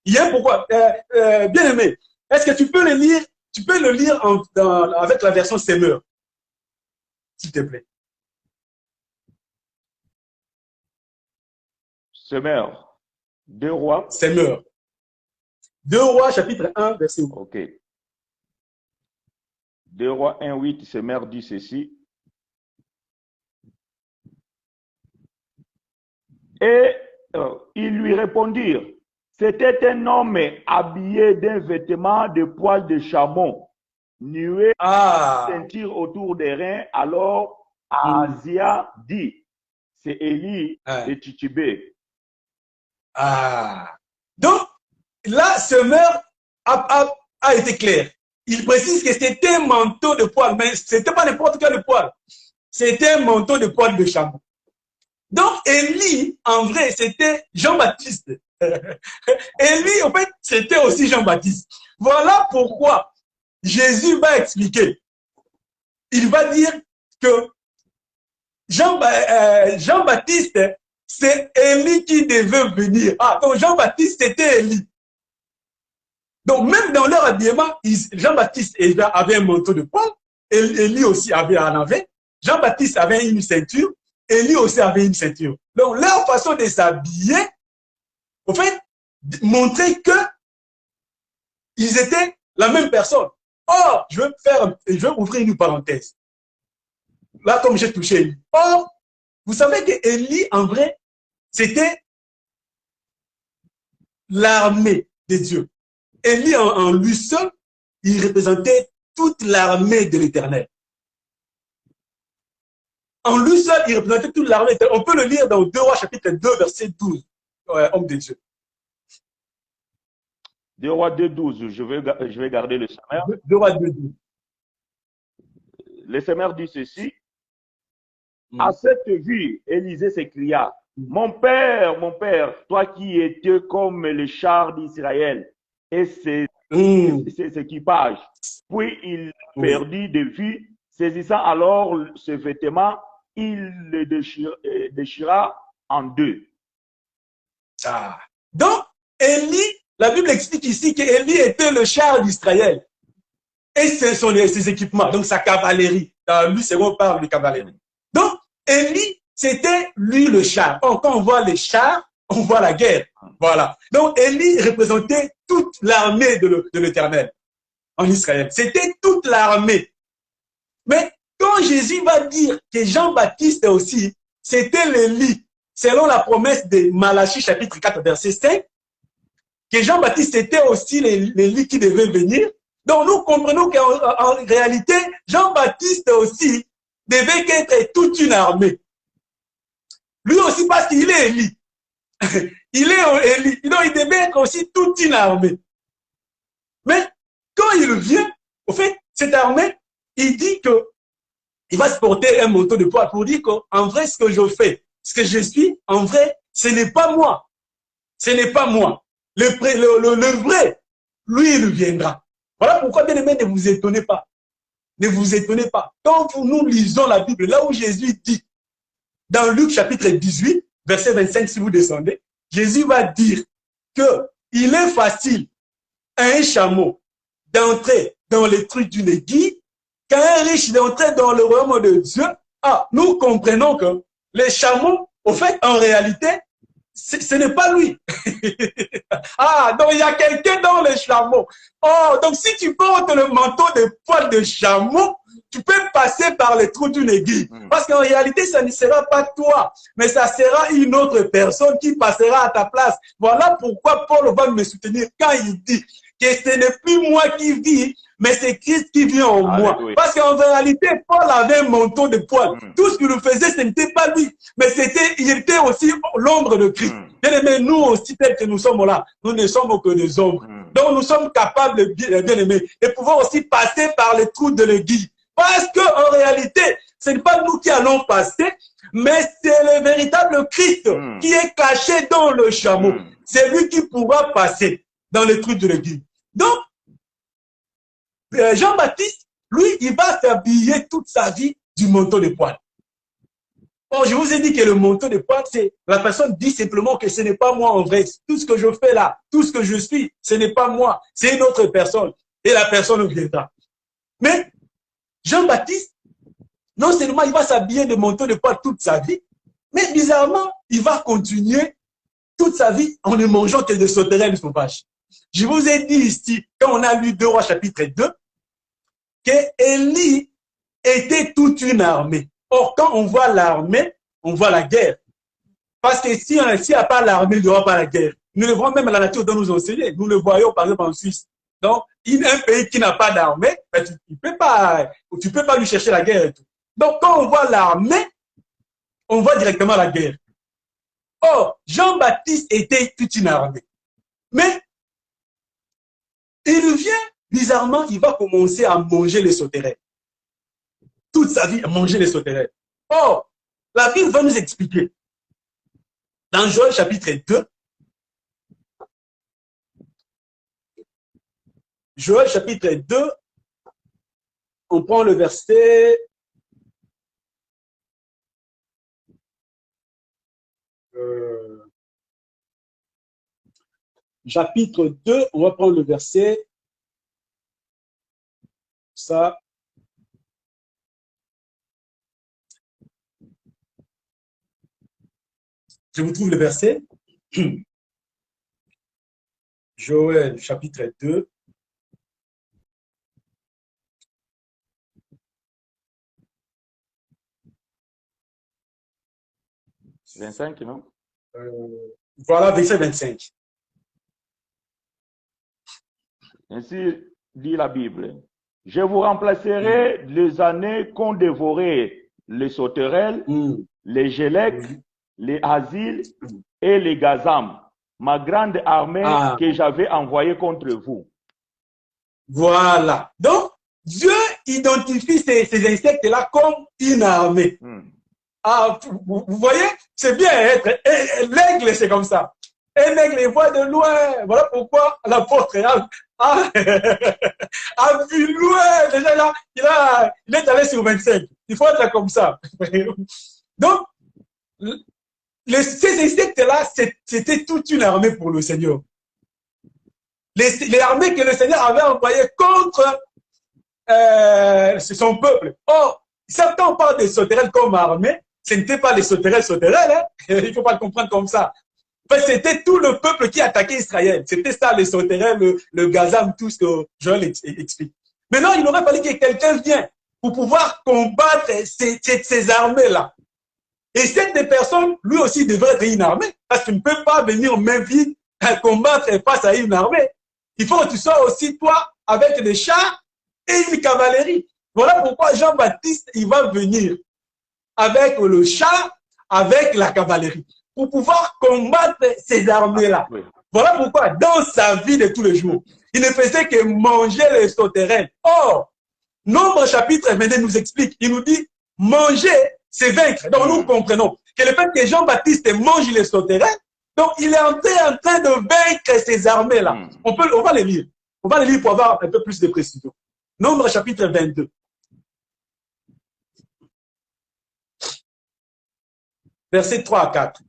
Il y a un pourquoi. Bien aimé, est-ce que tu peux le lire? Tu peux le lire avec la version Semeur, s'il te plaît. Semeur. 2 Rois. Semeur. 2 Rois, chapitre 1, verset 8. Ok. 2 Rois 1, 8, Semeur dit ceci. Et ils lui répondirent, c'était un homme habillé d'un vêtement de poils de chameau, nué, ceinture autour des reins. Alors Ahazia dit, c'est Élie de Tishbite. Donc, là, Semeur a été clair. Il précise que c'était un manteau de poils, mais ce n'était pas n'importe quel poil. C'était un manteau de poils de chameau. Donc, Élie, en vrai, c'était Jean-Baptiste. Élie, en fait, c'était aussi Jean-Baptiste. Voilà pourquoi Jésus va expliquer. Il va dire que Jean-Baptiste, c'est Élie qui devait venir. Ah, donc Jean-Baptiste, c'était Élie. Donc, même dans leur habillement, Jean-Baptiste avait un manteau de poil, Élie aussi en avait. Jean-Baptiste avait une ceinture, Élie aussi avait une ceinture. Donc, leur façon de s'habiller, en fait, montrait que ils étaient la même personne. Or, je vais ouvrir une parenthèse. Là, comme j'ai touché Élie. Or, vous savez que Élie, en vrai, c'était l'armée de Dieu. Élie, en lui seul, il représentait toute l'armée de l'Éternel. En lui seul, il représentait toute l'armée. On peut le lire dans 2 Rois chapitre 2, verset 12. Homme de Dieu. 2 Rois 2, 12. Je vais garder le Semeur. 2 Rois 2, 12. Le Semeur dit ceci. À cette vue, Élisée s'écria, mon père, toi qui étais comme les chars d'Israël et ses équipages. Puis il perdit de vue, saisissant alors ce vêtement, il le déchira en deux. Donc, Élie, la Bible explique ici qu'Élie était le char d'Israël. Et ce sont ses équipements, donc sa cavalerie. Dans lui, c'est où on parle de cavalerie. Donc, Élie, c'était lui le char. Or, quand on voit les chars, on voit la guerre. Voilà. Donc, Élie représentait toute l'armée de l'Éternel en Israël. C'était toute l'armée. Mais quand Jésus va dire que Jean-Baptiste aussi, c'était l'Élie, selon la promesse de Malachie chapitre 4, verset 5, que Jean-Baptiste était aussi l'Élie qui devait venir. Donc nous comprenons qu'en réalité, Jean-Baptiste aussi devait être toute une armée. Lui aussi parce qu'il est Élie. Il est Élie. Donc il devait être aussi toute une armée. Mais quand il vient, au fait, cette armée, il dit que il va se porter un manteau de poids pour dire qu'en vrai, ce que je fais, ce que je suis, en vrai, ce n'est pas moi. Ce n'est pas moi. Le vrai, lui, il viendra. Voilà pourquoi, bien aimé, ne vous étonnez pas. Ne vous étonnez pas. Quand nous lisons la Bible, là où Jésus dit, dans Luc chapitre 18, verset 25, si vous descendez, Jésus va dire qu'il est facile à un chameau d'entrer dans les trucs d'une aiguille qu'à un riche d'entrer dans le royaume de Dieu. Ah, nous comprenons que les chameaux, au fait, en réalité, ce n'est pas lui. Ah, donc il y a quelqu'un dans les chameaux. Oh, donc si tu portes le manteau de poil de chameau, tu peux passer par les trous d'une aiguille. Parce qu'en réalité, ça ne sera pas toi, mais ça sera une autre personne qui passera à ta place. Voilà pourquoi Paul va me soutenir quand il dit que ce n'est plus moi qui vis, mais c'est Christ qui vit en moi. Parce qu'en réalité, Paul avait un manteau de poil. Tout ce qu'il nous faisait, ce n'était pas lui, mais il était aussi l'ombre de Christ. Bien aimé, nous aussi, tel que nous sommes là, nous ne sommes que des ombres. Donc nous sommes capables, bien aimé, de pouvoir aussi passer par les trous de l'aiguille. Parce qu'en réalité, ce n'est pas nous qui allons passer, mais c'est le véritable Christ qui est caché dans le chameau. C'est lui qui pourra passer dans les trous de l'aiguille. Donc, Jean-Baptiste, lui, il va s'habiller toute sa vie du manteau de poil. Bon, je vous ai dit que le manteau de poil, c'est la personne dit simplement que ce n'est pas moi en vrai. Tout ce que je fais là, tout ce que je suis, ce n'est pas moi, c'est une autre personne. Et la personne viendra. Mais Jean-Baptiste, non seulement il va s'habiller de manteau de poil toute sa vie, mais bizarrement, il va continuer toute sa vie en ne mangeant que de sauterelles sauvages. Je vous ai dit ici, quand on a lu 2 Rois chapitre 2, que Élie était toute une armée. Or, quand on voit l'armée, on voit la guerre. Parce que s'il n'y a pas l'armée, il n'y aura pas la guerre. Nous le voyons même la nature de nous enseigner. Nous le voyons par exemple en Suisse. Donc, un pays qui n'a pas d'armée, ben, tu ne peux pas lui chercher la guerre et tout. Donc, quand on voit l'armée, on voit directement la guerre. Or, Jean-Baptiste était toute une armée. Mais, il vient, bizarrement, il va commencer à manger les sauterelles. Toute sa vie à manger les sauterelles. Or, la Bible va nous expliquer. Dans Joël chapitre 2, Joël chapitre 2, on prend le verset chapitre 2, on va prendre le verset ça. Je vous trouve le verset. Joël chapitre 2. « 25, non? Voilà, verset 25. Ainsi dit la Bible. Je vous remplacerai les années qu'ont dévoré les sauterelles, les gélèques, les asiles et les gazam, ma grande armée que j'avais envoyée contre vous. » Voilà. Donc, Dieu identifie ces insectes-là comme une armée. Ah, vous voyez, c'est bien être. L'aigle, c'est comme ça. Un aigle, il voit de loin. Voilà pourquoi l'apôtre a vu loin. Déjà là, il est allé sur 25. Il faut être comme ça. Donc, ces insectes-là, c'était toute une armée pour le Seigneur. Les armées que le Seigneur avait envoyées contre son peuple. Or, certains on parle des sauterelles comme armée, ce n'était pas les sauterelles, hein? Il ne faut pas le comprendre comme ça. C'était tout le peuple qui attaquait Israël. C'était ça, les sauterelles, le gazam, tout ce que Joël explique. Maintenant, il aurait fallu que quelqu'un vienne pour pouvoir combattre ces armées-là. Et cette personne, lui aussi, devrait être une armée, parce qu'il ne peut pas venir main vide combattre face à une armée. Il faut que tu sois aussi, toi, avec des chars et une cavalerie. Voilà pourquoi Jean-Baptiste, il va venir avec le char, avec la cavalerie, pour pouvoir combattre ces armées-là. Oui. Voilà pourquoi, dans sa vie de tous les jours, il ne faisait que manger les sauterelles. Or, Nombre chapitre 22 nous explique, il nous dit, manger, c'est vaincre. Donc, nous comprenons que le fait que Jean-Baptiste mange les sauterelles, donc il est en train de vaincre ces armées-là. On va les lire. On va les lire pour avoir un peu plus de précision. Nombre chapitre 22. Versets 3 à 4.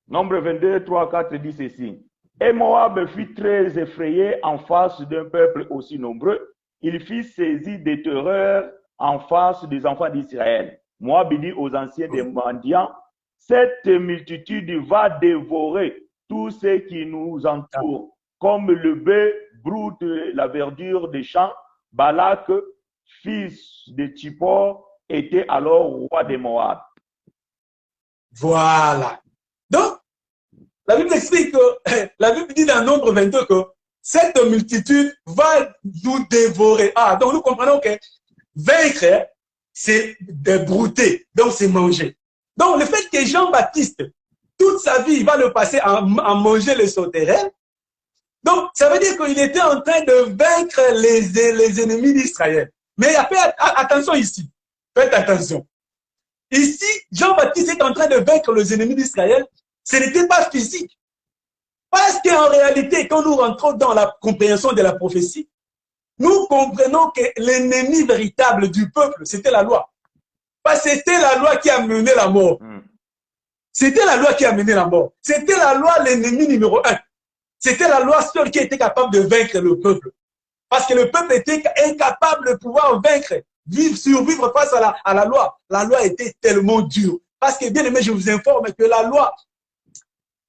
Nombre 22, 3 à 4 dit ceci. Et Moab fut très effrayé en face d'un peuple aussi nombreux. Il fit saisir des terreurs en face des enfants d'Israël. Moab dit aux anciens des mendiants, cette multitude va dévorer tous ceux qui nous entourent, comme le bœuf broute la verdure des champs. Balak, fils de Tsippor, était alors roi de Moab. Voilà. Donc, la Bible explique que, la Bible dit dans Nombre 22 que cette multitude va nous dévorer. Ah, donc nous comprenons que vaincre, c'est débrouter, donc c'est manger. Donc le fait que Jean-Baptiste, toute sa vie, il va le passer à manger les sauterelles, donc ça veut dire qu'il était en train de vaincre les ennemis d'Israël. Mais faites attention ici, faites attention. Ici, Jean-Baptiste est en train de vaincre les ennemis d'Israël, ce n'était pas physique. Parce qu'en réalité, quand nous rentrons dans la compréhension de la prophétie, nous comprenons que l'ennemi véritable du peuple, c'était la loi. Parce que c'était la loi qui a mené la mort. C'était la loi qui a mené la mort. C'était la loi, l'ennemi numéro 1. C'était la loi seule qui était capable de vaincre le peuple. Parce que le peuple était incapable de pouvoir vaincre, survivre face à la loi. La loi était tellement dure. Parce que, bien aimé, je vous informe que la loi,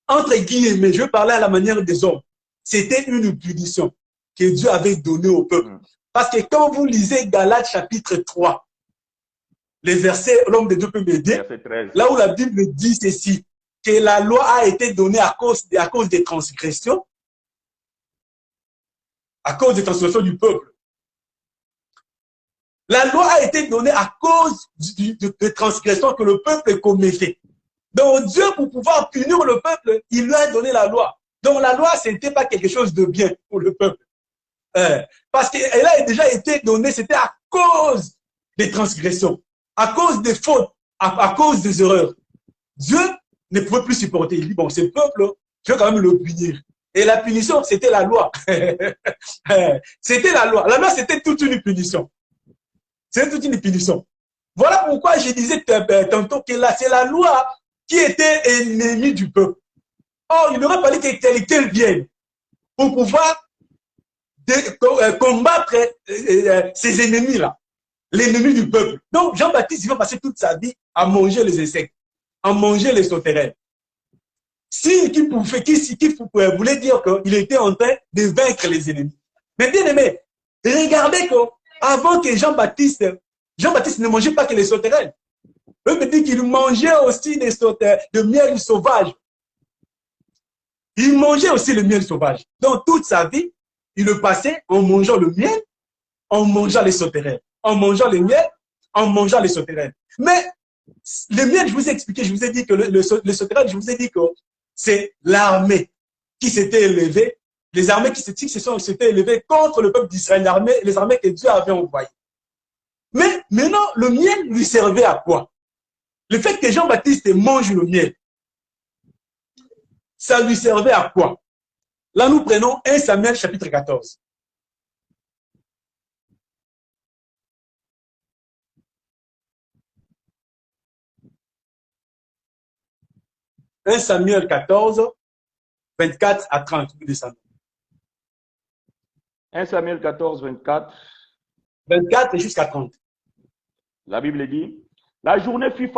entre guillemets, je parlais à la manière des hommes, c'était une punition que Dieu avait donnée au peuple. Parce que quand vous lisez Galates chapitre 3, les versets, l'homme de Dieu peut m'aider, là où la Bible dit ceci, que la loi a été donnée à cause des transgressions, du peuple. La loi a été donnée à cause des transgressions que le peuple commettait. Donc Dieu, pour pouvoir punir le peuple, il lui a donné la loi. Donc la loi, ce n'était pas quelque chose de bien pour le peuple. Parce qu'elle a déjà été donnée, c'était à cause des transgressions, à cause des fautes, à cause des erreurs. Dieu ne pouvait plus supporter. Il dit, bon, ce peuple, je vais quand même le punir. Et la punition, c'était la loi. C'était la loi. La loi, c'était toute une punition. C'était toute une punition. Voilà pourquoi je disais tantôt que là, c'est la loi qui était ennemi du peuple. Or, il aurait fallu que quelqu'un vienne pour pouvoir combattre ces ennemis-là, l'ennemi du peuple. Donc, Jean-Baptiste, il va passer toute sa vie à manger les insectes, à manger les sauterelles. Qui voulait dire qu'il était en train de vaincre les ennemis. Mais bien aimé, regardez qu'avant que Jean-Baptiste ne mangeait pas que les sauterelles. Il me dit qu'il mangeait aussi de miel sauvage. Il mangeait aussi le miel sauvage. Donc, toute sa vie, il le passait en mangeant le miel, en mangeant les sauterelles, en mangeant le miel, en mangeant les sauterelles. Mais le miel, je vous ai expliqué, je vous ai dit que le sauterelle, je vous ai dit que c'est l'armée qui s'était élevée, les armées qui s'étaient élevées contre le peuple d'Israël, les armées que Dieu avait envoyées. Mais maintenant, le miel lui servait à quoi? Le fait que Jean-Baptiste mange le miel, ça lui servait à quoi? Là, nous prenons 1 Samuel chapitre 14. « 1 Samuel 14, 24 à 30. 1 Samuel 14, 24. 24 jusqu'à 30. La Bible dit, la journée fut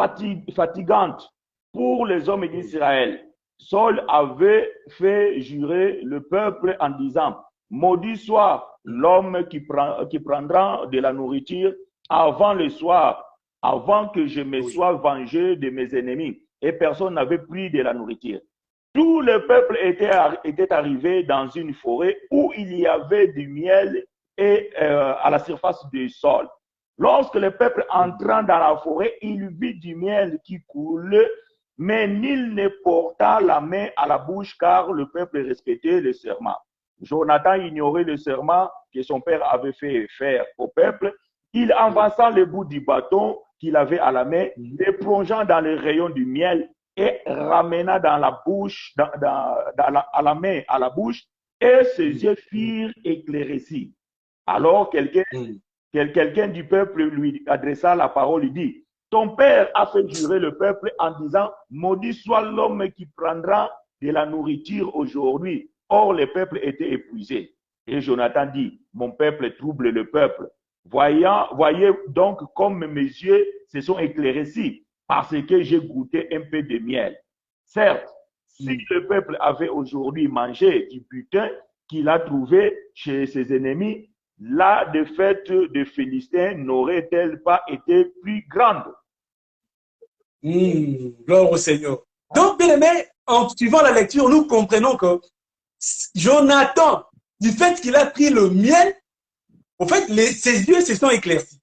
fatigante pour les hommes d'Israël. Saul avait fait jurer le peuple en disant, maudit soit l'homme qui prendra de la nourriture avant le soir, avant que je me sois vengé de mes ennemis. Et personne n'avait pris de la nourriture. Tout le peuple était arrivé dans une forêt où il y avait du miel et à la surface du sol. Lorsque le peuple entra dans la forêt, il vit du miel qui coulait, mais nul ne porta la main à la bouche car le peuple respectait le serment. Jonathan ignorait le serment que son père avait fait faire au peuple. Il avança le bout du bâton qu'il avait à la main, et plongeant dans les rayons du miel, et ramena dans la bouche, à la main à la bouche, et ses yeux furent éclaircis. Alors quelqu'un du peuple lui adressa la parole, il dit, ton père a fait jurer le peuple en disant, maudit soit l'homme qui prendra de la nourriture aujourd'hui. Or, le peuple était épuisé. Et Jonathan dit, mon peuple trouble le peuple. Voyez donc comme mes yeux se sont éclaircis parce que j'ai goûté un peu de miel. Certes, si le peuple avait aujourd'hui mangé du butin qu'il a trouvé chez ses ennemis, la défaite des Philistins n'aurait-elle pas été plus grande? Gloire au Seigneur. Donc, bien aimé, en suivant la lecture, nous comprenons que Jonathan, du fait qu'il a pris le miel, au fait, ses yeux se sont éclaircis.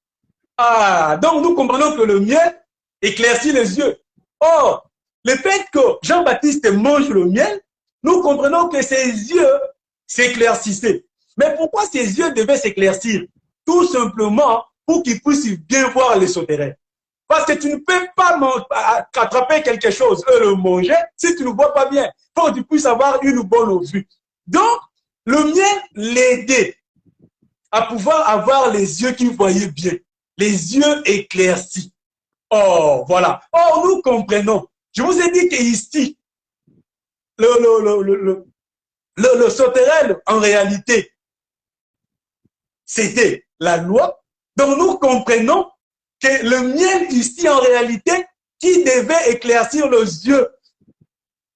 Ah, donc nous comprenons que le miel éclaircit les yeux. Or, le fait que Jean-Baptiste mange le miel, nous comprenons que ses yeux s'éclaircissaient. Mais pourquoi ses yeux devaient s'éclaircir? Tout simplement pour qu'il puisse bien voir les sauterelles. Parce que tu ne peux pas attraper quelque chose et le manger si tu ne vois pas bien. Il faut que tu puisses avoir une bonne vue. Donc, le miel l'aidait à pouvoir avoir les yeux qui voyaient bien, les yeux éclaircis. Oh, voilà. Oh, nous comprenons. Je vous ai dit qu'ici, le sauterelle, en réalité, c'était la loi. Donc, nous comprenons que le miel ici, en réalité, qui devait éclaircir les yeux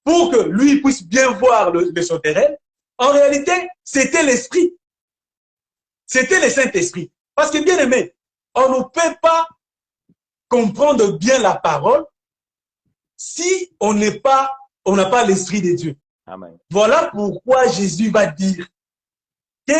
pour que lui puisse bien voir le sauterelle, en réalité, c'était l'esprit. C'était le Saint-Esprit. Parce que, bien aimé, on ne peut pas comprendre bien la parole si on n'a pas l'Esprit de Dieu. Amen. Voilà pourquoi Jésus va dire que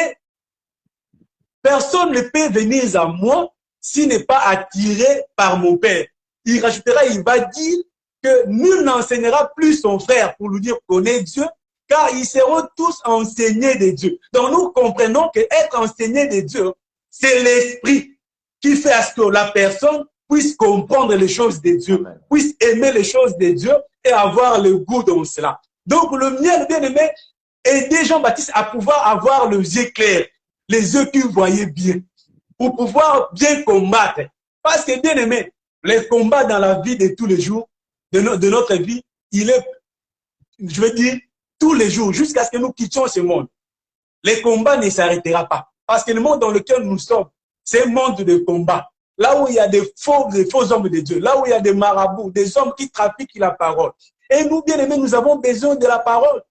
personne ne peut venir à moi s'il n'est pas attiré par mon Père. Il rajoutera, il va dire que nul n'enseignera plus son frère pour lui dire connais Dieu, car ils seront tous enseignés de Dieu. Donc nous comprenons que être enseigné de Dieu, c'est l'Esprit qui fait à ce que la personne puisse comprendre les choses de Dieu, Amen. puisse aimer les choses de Dieu et avoir le goût dans cela. Donc le miel, bien aimé, aidait Jean-Baptiste à pouvoir avoir les yeux clairs, les yeux qui voyaient bien, pour pouvoir bien combattre. Parce que, bien aimé, les combats dans la vie de tous les jours, de notre vie, il est, je veux dire, tous les jours, jusqu'à ce que nous quittions ce monde. Les combats ne s'arrêteront pas. Parce que le monde dans lequel nous sommes, c'est un monde de combat. Là où il y a des faux hommes de Dieu, là où il y a des marabouts, des hommes qui trafiquent la parole. Et nous, bien aimés, nous avons besoin de la parole.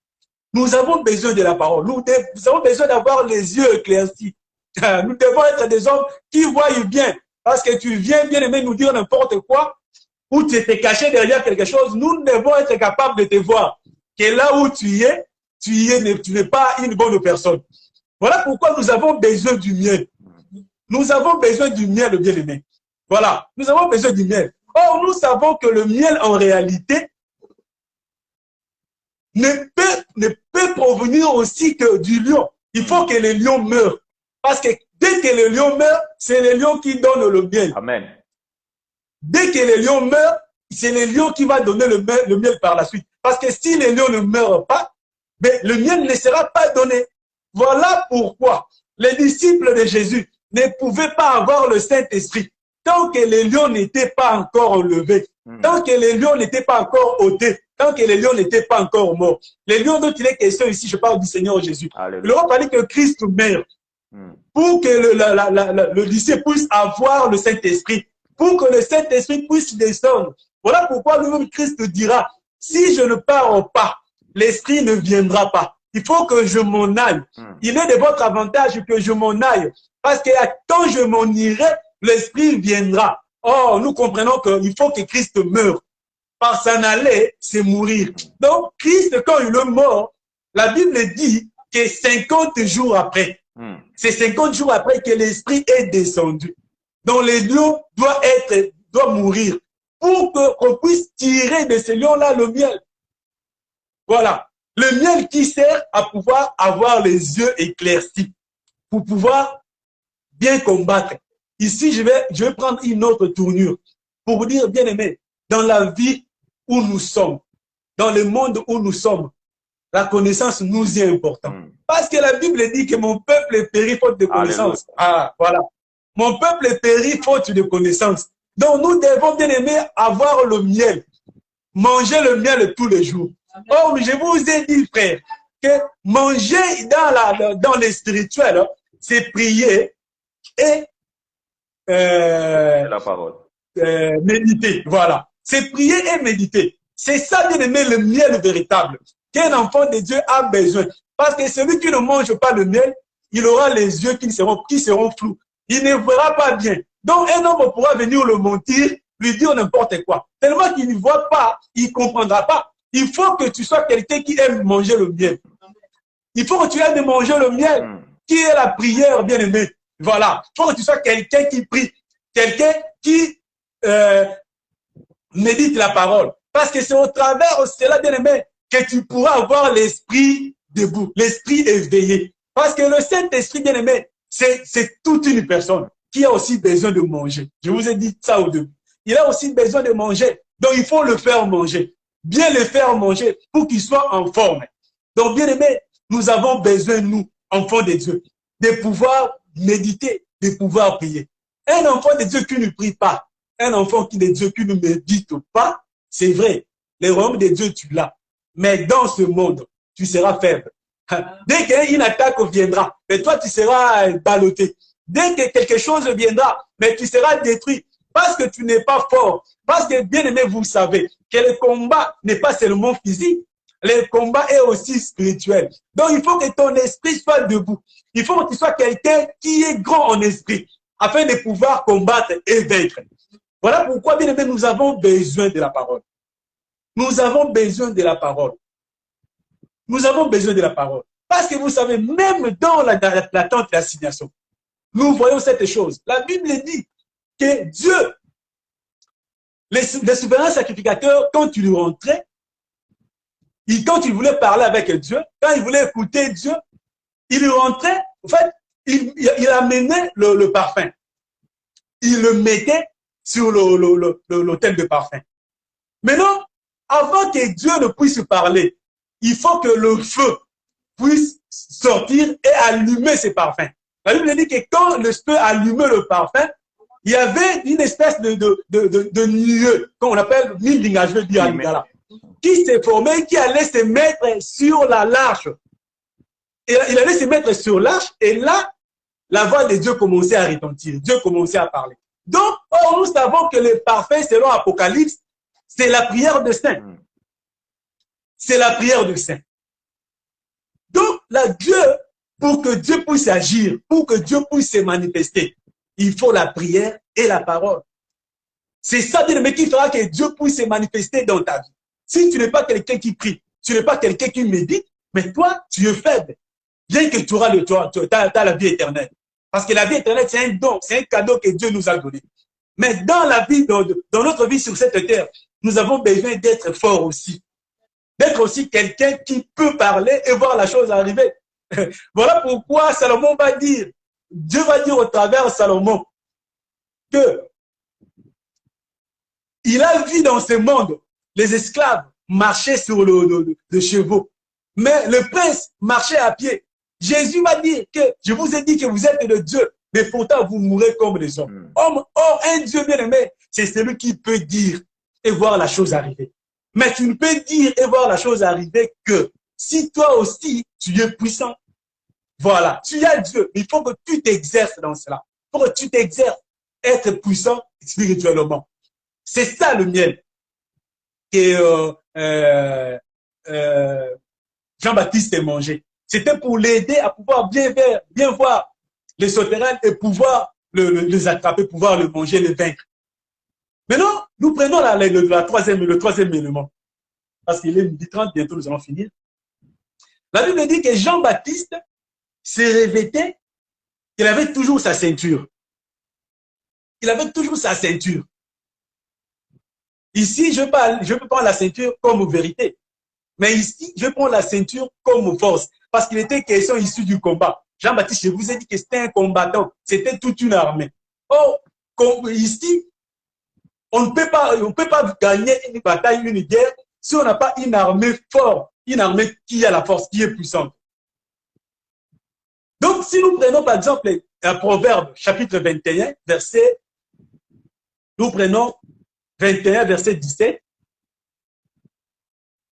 Nous avons besoin de la parole. Nous avons besoin d'avoir les yeux éclaircis. Nous devons être des hommes qui voient bien. Parce que tu viens, bien aimé, nous dire n'importe quoi, ou tu t'es caché derrière quelque chose, nous devons être capables de te voir. Que là où tu n'es pas une bonne personne. Voilà pourquoi nous avons besoin du miel. Nous avons besoin du miel, bien aimé. Voilà, nous avons besoin du miel. Or, nous savons que le miel, en réalité, ne peut provenir aussi que du lion. Il faut que le lion meure. Parce que dès que le lion meurt, c'est le lion qui donne le miel. Amen. Dès que le lion meurt, c'est le lion qui va donner le miel par la suite. Parce que si les lions ne meurent pas, mais le miel ne sera pas donné. Voilà pourquoi les disciples de Jésus ne pouvaient pas avoir le Saint-Esprit tant que les lions n'étaient pas encore enlevés, tant que les lions n'étaient pas encore ôtés, tant que les lions n'étaient pas encore morts. Les lions dont il est question ici, je parle du Seigneur Jésus. Il aura fallu que Christ meure pour que le disciple puisse avoir le Saint-Esprit, pour que le Saint-Esprit puisse descendre. Voilà pourquoi lui-même Christ dira, si je ne pars pas, l'Esprit ne viendra pas. Il faut que je m'en aille. Il est de votre avantage que je m'en aille. Parce que quand je m'en irai, l'Esprit viendra. Or, nous comprenons qu'il faut que Christ meure. Par s'en aller, c'est mourir. Donc, Christ, quand il est mort, la Bible dit que 50 jours après, c'est 50 jours après que l'Esprit est descendu. Donc, les lions doivent mourir pour qu'on puisse tirer de ces lions-là le miel. Voilà. Le miel qui sert à pouvoir avoir les yeux éclaircis, pour pouvoir bien combattre. Ici, je vais prendre une autre tournure pour vous dire, bien aimé, dans la vie où nous sommes, dans le monde où nous sommes, la connaissance nous est importante. Parce que la Bible dit que mon peuple périt faute de connaissance. Ah, voilà. Mon peuple périt faute de connaissance. Donc, nous devons, bien aimé, avoir le miel. Manger le miel tous les jours. Or, je vous ai dit, frère, que manger dans les spirituels, c'est prier et la parole. Méditer. Voilà. C'est prier et méditer. C'est ça, bien aimé, le miel véritable qu'un enfant de Dieu a besoin. Parce que celui qui ne mange pas le miel, il aura les yeux qui seront flous. Il ne verra pas bien. Donc, un homme pourra venir le mentir, lui dire n'importe quoi. Tellement qu'il ne voit pas, il ne comprendra pas. Il faut que tu sois quelqu'un qui aime manger le miel. Il faut que tu aimes manger le miel, qui est la prière, bien aimé. Voilà. Il faut que tu sois quelqu'un qui prie, quelqu'un qui médite la parole. Parce que c'est au travers de cela, bien aimé, que tu pourras avoir l'esprit debout, l'esprit éveillé. Parce que le Saint-Esprit, bien aimé, c'est toute une personne qui a aussi besoin de manger. Je vous ai dit ça au début. Il a aussi besoin de manger. Donc, il faut le faire manger. Bien le faire manger pour qu'il soit en forme. Donc, bien aimé, nous avons besoin, nous, enfants de Dieu, de pouvoir méditer, de pouvoir prier. Un enfant de Dieu qui ne prie pas, un enfant de Dieu qui ne médite pas, c'est vrai, le royaume de Dieu, tu l'as. Mais dans ce monde, tu seras faible. Dès qu'une attaque viendra, mais toi, tu seras ballotté. Dès que quelque chose viendra, mais tu seras détruit. Parce que tu n'es pas fort. Parce que, bien aimé, vous savez que le combat n'est pas seulement physique, le combat est aussi spirituel. Donc, il faut que ton esprit soit debout. Il faut que tu sois quelqu'un qui est grand en esprit, afin de pouvoir combattre et vaincre. Voilà pourquoi, bien aimé, nous avons besoin de la parole. Nous avons besoin de la parole. Nous avons besoin de la parole. Parce que vous savez, même dans l'attente de l'assignation, nous voyons cette chose. La Bible dit que Dieu, les souverains sacrificateurs, quand il rentrait, quand il voulait parler avec Dieu, quand il voulait écouter Dieu, il rentrait, en fait, il amenait le parfum. Il le mettait sur l'autel de parfum. Maintenant, avant que Dieu ne puisse parler, il faut que le feu puisse sortir et allumer ces parfums. La Bible dit que quand le feu allumait le parfum, il y avait une espèce de nuée, qu'on appelle Mindinga, je veux dire, qui s'est formé, qui allait se mettre sur la l'arche. Et il allait se mettre sur l'arche, et là, la voix de Dieu commençait à retentir. Dieu commençait à parler. Donc, nous savons que le parfum, selon Apocalypse, c'est la prière de saint. C'est la prière de saint. Donc, Dieu, pour que Dieu puisse agir, pour que Dieu puisse se manifester, il faut la prière et la parole. C'est ça, bien aimé, qui fera que Dieu puisse se manifester dans ta vie. Si tu n'es pas quelqu'un qui prie, tu n'es pas quelqu'un qui médite, mais toi, tu es faible. Bien que tu auras la vie éternelle. Parce que la vie éternelle, c'est un don, c'est un cadeau que Dieu nous a donné. Mais dans la vie, dans notre vie sur cette terre, nous avons besoin d'être forts aussi. D'être aussi quelqu'un qui peut parler et voir la chose arriver. Voilà pourquoi Salomon va dire, Dieu va dire au travers de Salomon, que il a vu dans ce monde les esclaves marcher sur le chevaux. Mais le prince marchait à pied. Jésus va dire que je vous ai dit que vous êtes de Dieu, mais pourtant vous mourrez comme des hommes. Or, un Dieu bien-aimé, c'est celui qui peut dire et voir la chose arriver. Mais tu ne peux dire et voir la chose arriver que si toi aussi, tu es puissant. Voilà, tu as Dieu, il faut que tu t'exerces dans cela. Il faut que tu t'exerces, être puissant spirituellement. C'est ça le miel que Jean-Baptiste a mangé. C'était pour l'aider à pouvoir bien voir les sauterelles et pouvoir les attraper, pouvoir le manger, les vaincre. Maintenant, nous prenons le troisième élément. Parce qu'il est 12h30, bientôt nous allons finir. La Bible dit que Jean-Baptiste s'est revêté, il avait toujours sa ceinture. Il avait toujours sa ceinture. Ici, je peux prendre la ceinture comme vérité. Mais ici, je prends la ceinture comme force. Parce qu'il était question issu du combat. Jean-Baptiste, je vous ai dit que c'était un combattant. C'était toute une armée. Or, ici, on ne peut pas gagner une bataille, une guerre, si on n'a pas une armée forte, une armée qui a la force, qui est puissante. Donc, si nous prenons par exemple un Proverbe, chapitre 21, verset, nous prenons 21, verset 17.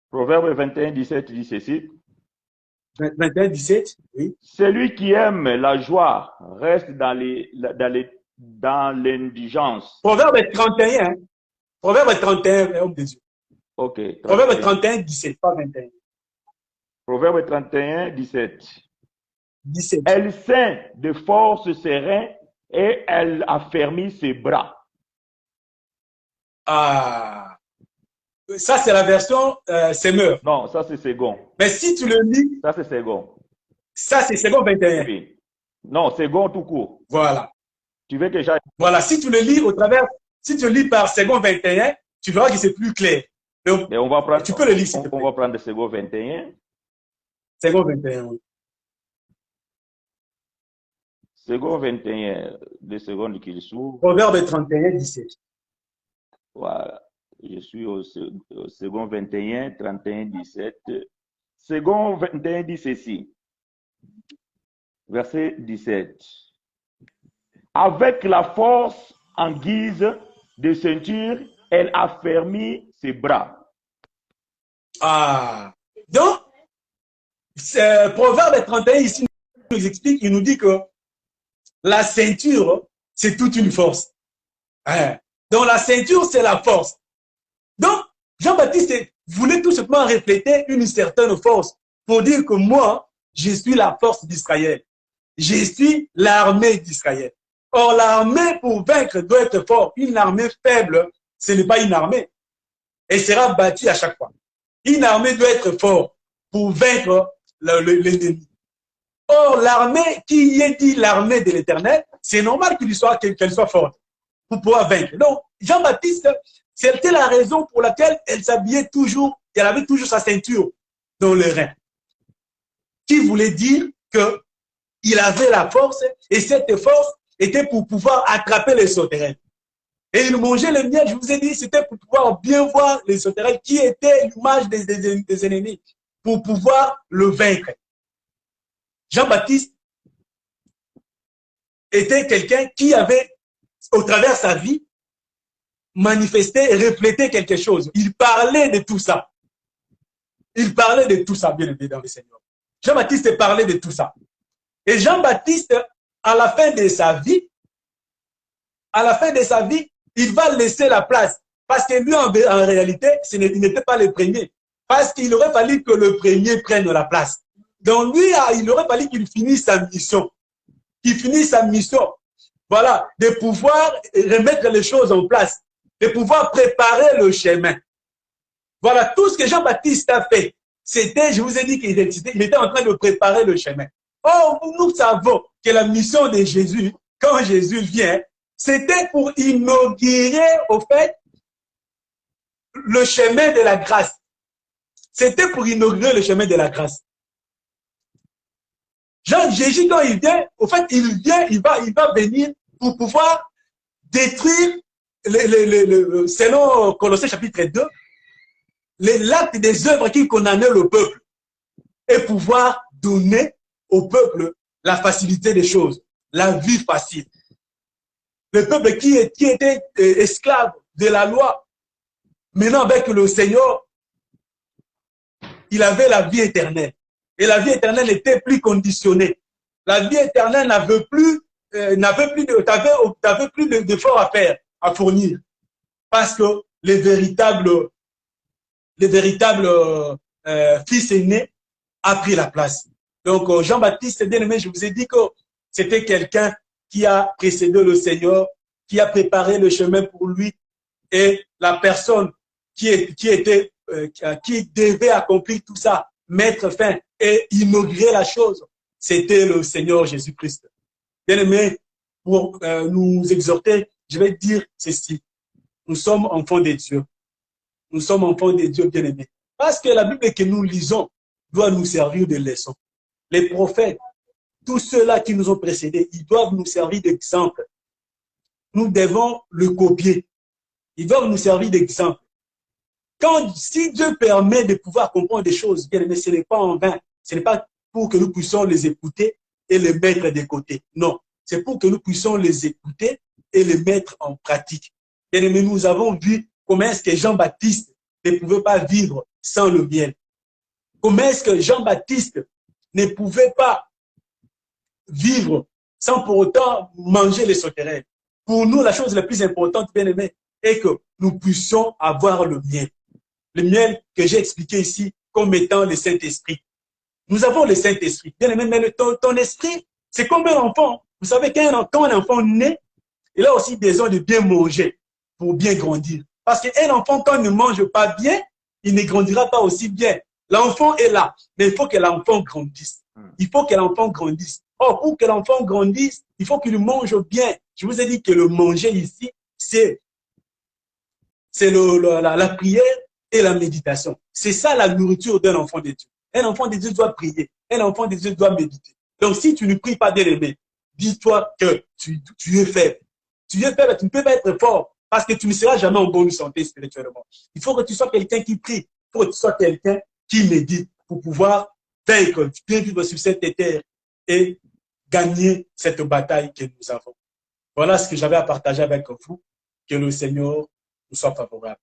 Proverbe 21, 17 dit ceci. 21, 17, oui. Celui qui aime la joie reste dans l'indigence. Proverbe 31, hein? Proverbe 31, homme de Dieu. Ok. 31. Proverbe 31, 17, pas 21. Proverbe 31, 17. 17. Elle ceint de force ses reins et elle affermit ses bras. Ah, ça c'est la version Semeur. Non, ça c'est second. Mais si tu le lis, ça c'est second. Ça c'est second 21. Oui. Non, second tout court. Voilà. Tu veux que j'aille? Voilà, si tu le lis au travers, si tu le lis par second 21, tu verras que c'est plus clair. Donc, et on va prendre, tu peux le lire, s'il te plaît. On va prendre second 21. Second 21, oui. Second 21, 2 secondes qu'il s'ouvre. Proverbe 31, 17. Voilà. Je suis au second 21, 31, 17. Second 21 dit ceci. Verset 17. Avec la force en guise de ceinture, elle affermit ses bras. Ah. Donc, Proverbe 31 ici nous explique, il nous dit que la ceinture, c'est toute une force. Hein? Donc, la ceinture, c'est la force. Donc, Jean-Baptiste voulait tout simplement refléter une certaine force pour dire que moi, je suis la force d'Israël. Je suis l'armée d'Israël. Or, l'armée pour vaincre doit être forte. Une armée faible, ce n'est pas une armée. Elle sera battue à chaque fois. Une armée doit être forte pour vaincre l'ennemi. Or, l'armée qui est dit l'armée de l'Éternel, c'est normal qu'elle soit forte pour pouvoir vaincre. Donc, Jean-Baptiste, c'était la raison pour laquelle elle s'habillait toujours, elle avait toujours sa ceinture dans le rein. Qui voulait dire qu'il avait la force, et cette force était pour pouvoir attraper les sauterelles. Et il mangeait le miel, je vous ai dit, c'était pour pouvoir bien voir les sauterelles qui étaient l'image des ennemis, pour pouvoir le vaincre. Jean-Baptiste était quelqu'un qui avait, au travers de sa vie, manifesté et reflété quelque chose. Il parlait de tout ça. Il parlait de tout ça, bien évidemment, dans le Seigneur. Jean-Baptiste parlait de tout ça. Et Jean-Baptiste, à la fin de sa vie, il va laisser la place. Parce que lui, en réalité, il n'était pas le premier. Parce qu'il aurait fallu que le premier prenne la place. Donc lui, il aurait fallu qu'il finisse sa mission. Qu'il finisse sa mission. Voilà, de pouvoir remettre les choses en place. De pouvoir préparer le chemin. Voilà, tout ce que Jean-Baptiste a fait, c'était, je vous ai dit qu'il était en train de préparer le chemin. Or, nous savons que la mission de Jésus, quand Jésus vient, c'était pour inaugurer, au fait, le chemin de la grâce. C'était pour inaugurer le chemin de la grâce. Jésus, quand il vient, au fait, il va venir pour pouvoir détruire selon Colossiens chapitre 2, l'acte des œuvres qui condamnait le peuple et pouvoir donner au peuple la facilité des choses, la vie facile. Le peuple qui était esclave de la loi, maintenant avec le Seigneur, il avait la vie éternelle. Et la vie éternelle n'était plus conditionnée. La vie éternelle n'avait plus d'efforts à faire, à fournir. Parce que les véritables fils aînés a pris la place. Donc, Jean-Baptiste, bien aimé, je vous ai dit que c'était quelqu'un qui a précédé le Seigneur, qui a préparé le chemin pour lui, et la personne qui devait accomplir tout ça, mettre fin et inaugurer la chose, c'était le Seigneur Jésus-Christ. Bien aimé, pour nous exhorter, je vais dire ceci. Nous sommes enfants de Dieu. Nous sommes enfants de Dieu, bien aimés. Parce que la Bible que nous lisons doit nous servir de leçon. Les prophètes, tous ceux-là qui nous ont précédés, ils doivent nous servir d'exemple. Nous devons le copier. Ils doivent nous servir d'exemple. Si Dieu permet de pouvoir comprendre des choses, bien aimé, ce n'est pas en vain. Ce n'est pas pour que nous puissions les écouter et les mettre de côté. Non, c'est pour que nous puissions les écouter et les mettre en pratique. Bien aimé, nous avons vu comment est-ce que Jean-Baptiste ne pouvait pas vivre sans le miel. Comment est-ce que Jean-Baptiste ne pouvait pas vivre sans pour autant manger les sauterelles. Pour nous, la chose la plus importante, bien aimé, est que nous puissions avoir le miel. Le miel que j'ai expliqué ici comme étant le Saint-Esprit. Nous avons le Saint-Esprit. Bien aimé, mais ton esprit, c'est comme un enfant. Vous savez quand un enfant naît, il a aussi besoin de bien manger pour bien grandir. Parce qu'un enfant, quand il ne mange pas bien, il ne grandira pas aussi bien. L'enfant est là, mais il faut que l'enfant grandisse. Il faut que l'enfant grandisse. Or, pour que l'enfant grandisse, il faut qu'il mange bien. Je vous ai dit que le manger ici, c'est la prière et la méditation. C'est ça la nourriture d'un enfant de Dieu. Un enfant de Dieu doit prier. Un enfant de Dieu doit méditer. Donc, si tu ne pries pas, bien aimé, dis-toi que tu es faible. Tu es faible, tu ne peux pas être fort parce que tu ne seras jamais en bonne santé spirituellement. Il faut que tu sois quelqu'un qui prie. Il faut que tu sois quelqu'un qui médite pour pouvoir vaincre, bien vivre sur cette terre et gagner cette bataille que nous avons. Voilà ce que j'avais à partager avec vous. Que le Seigneur nous soit favorable.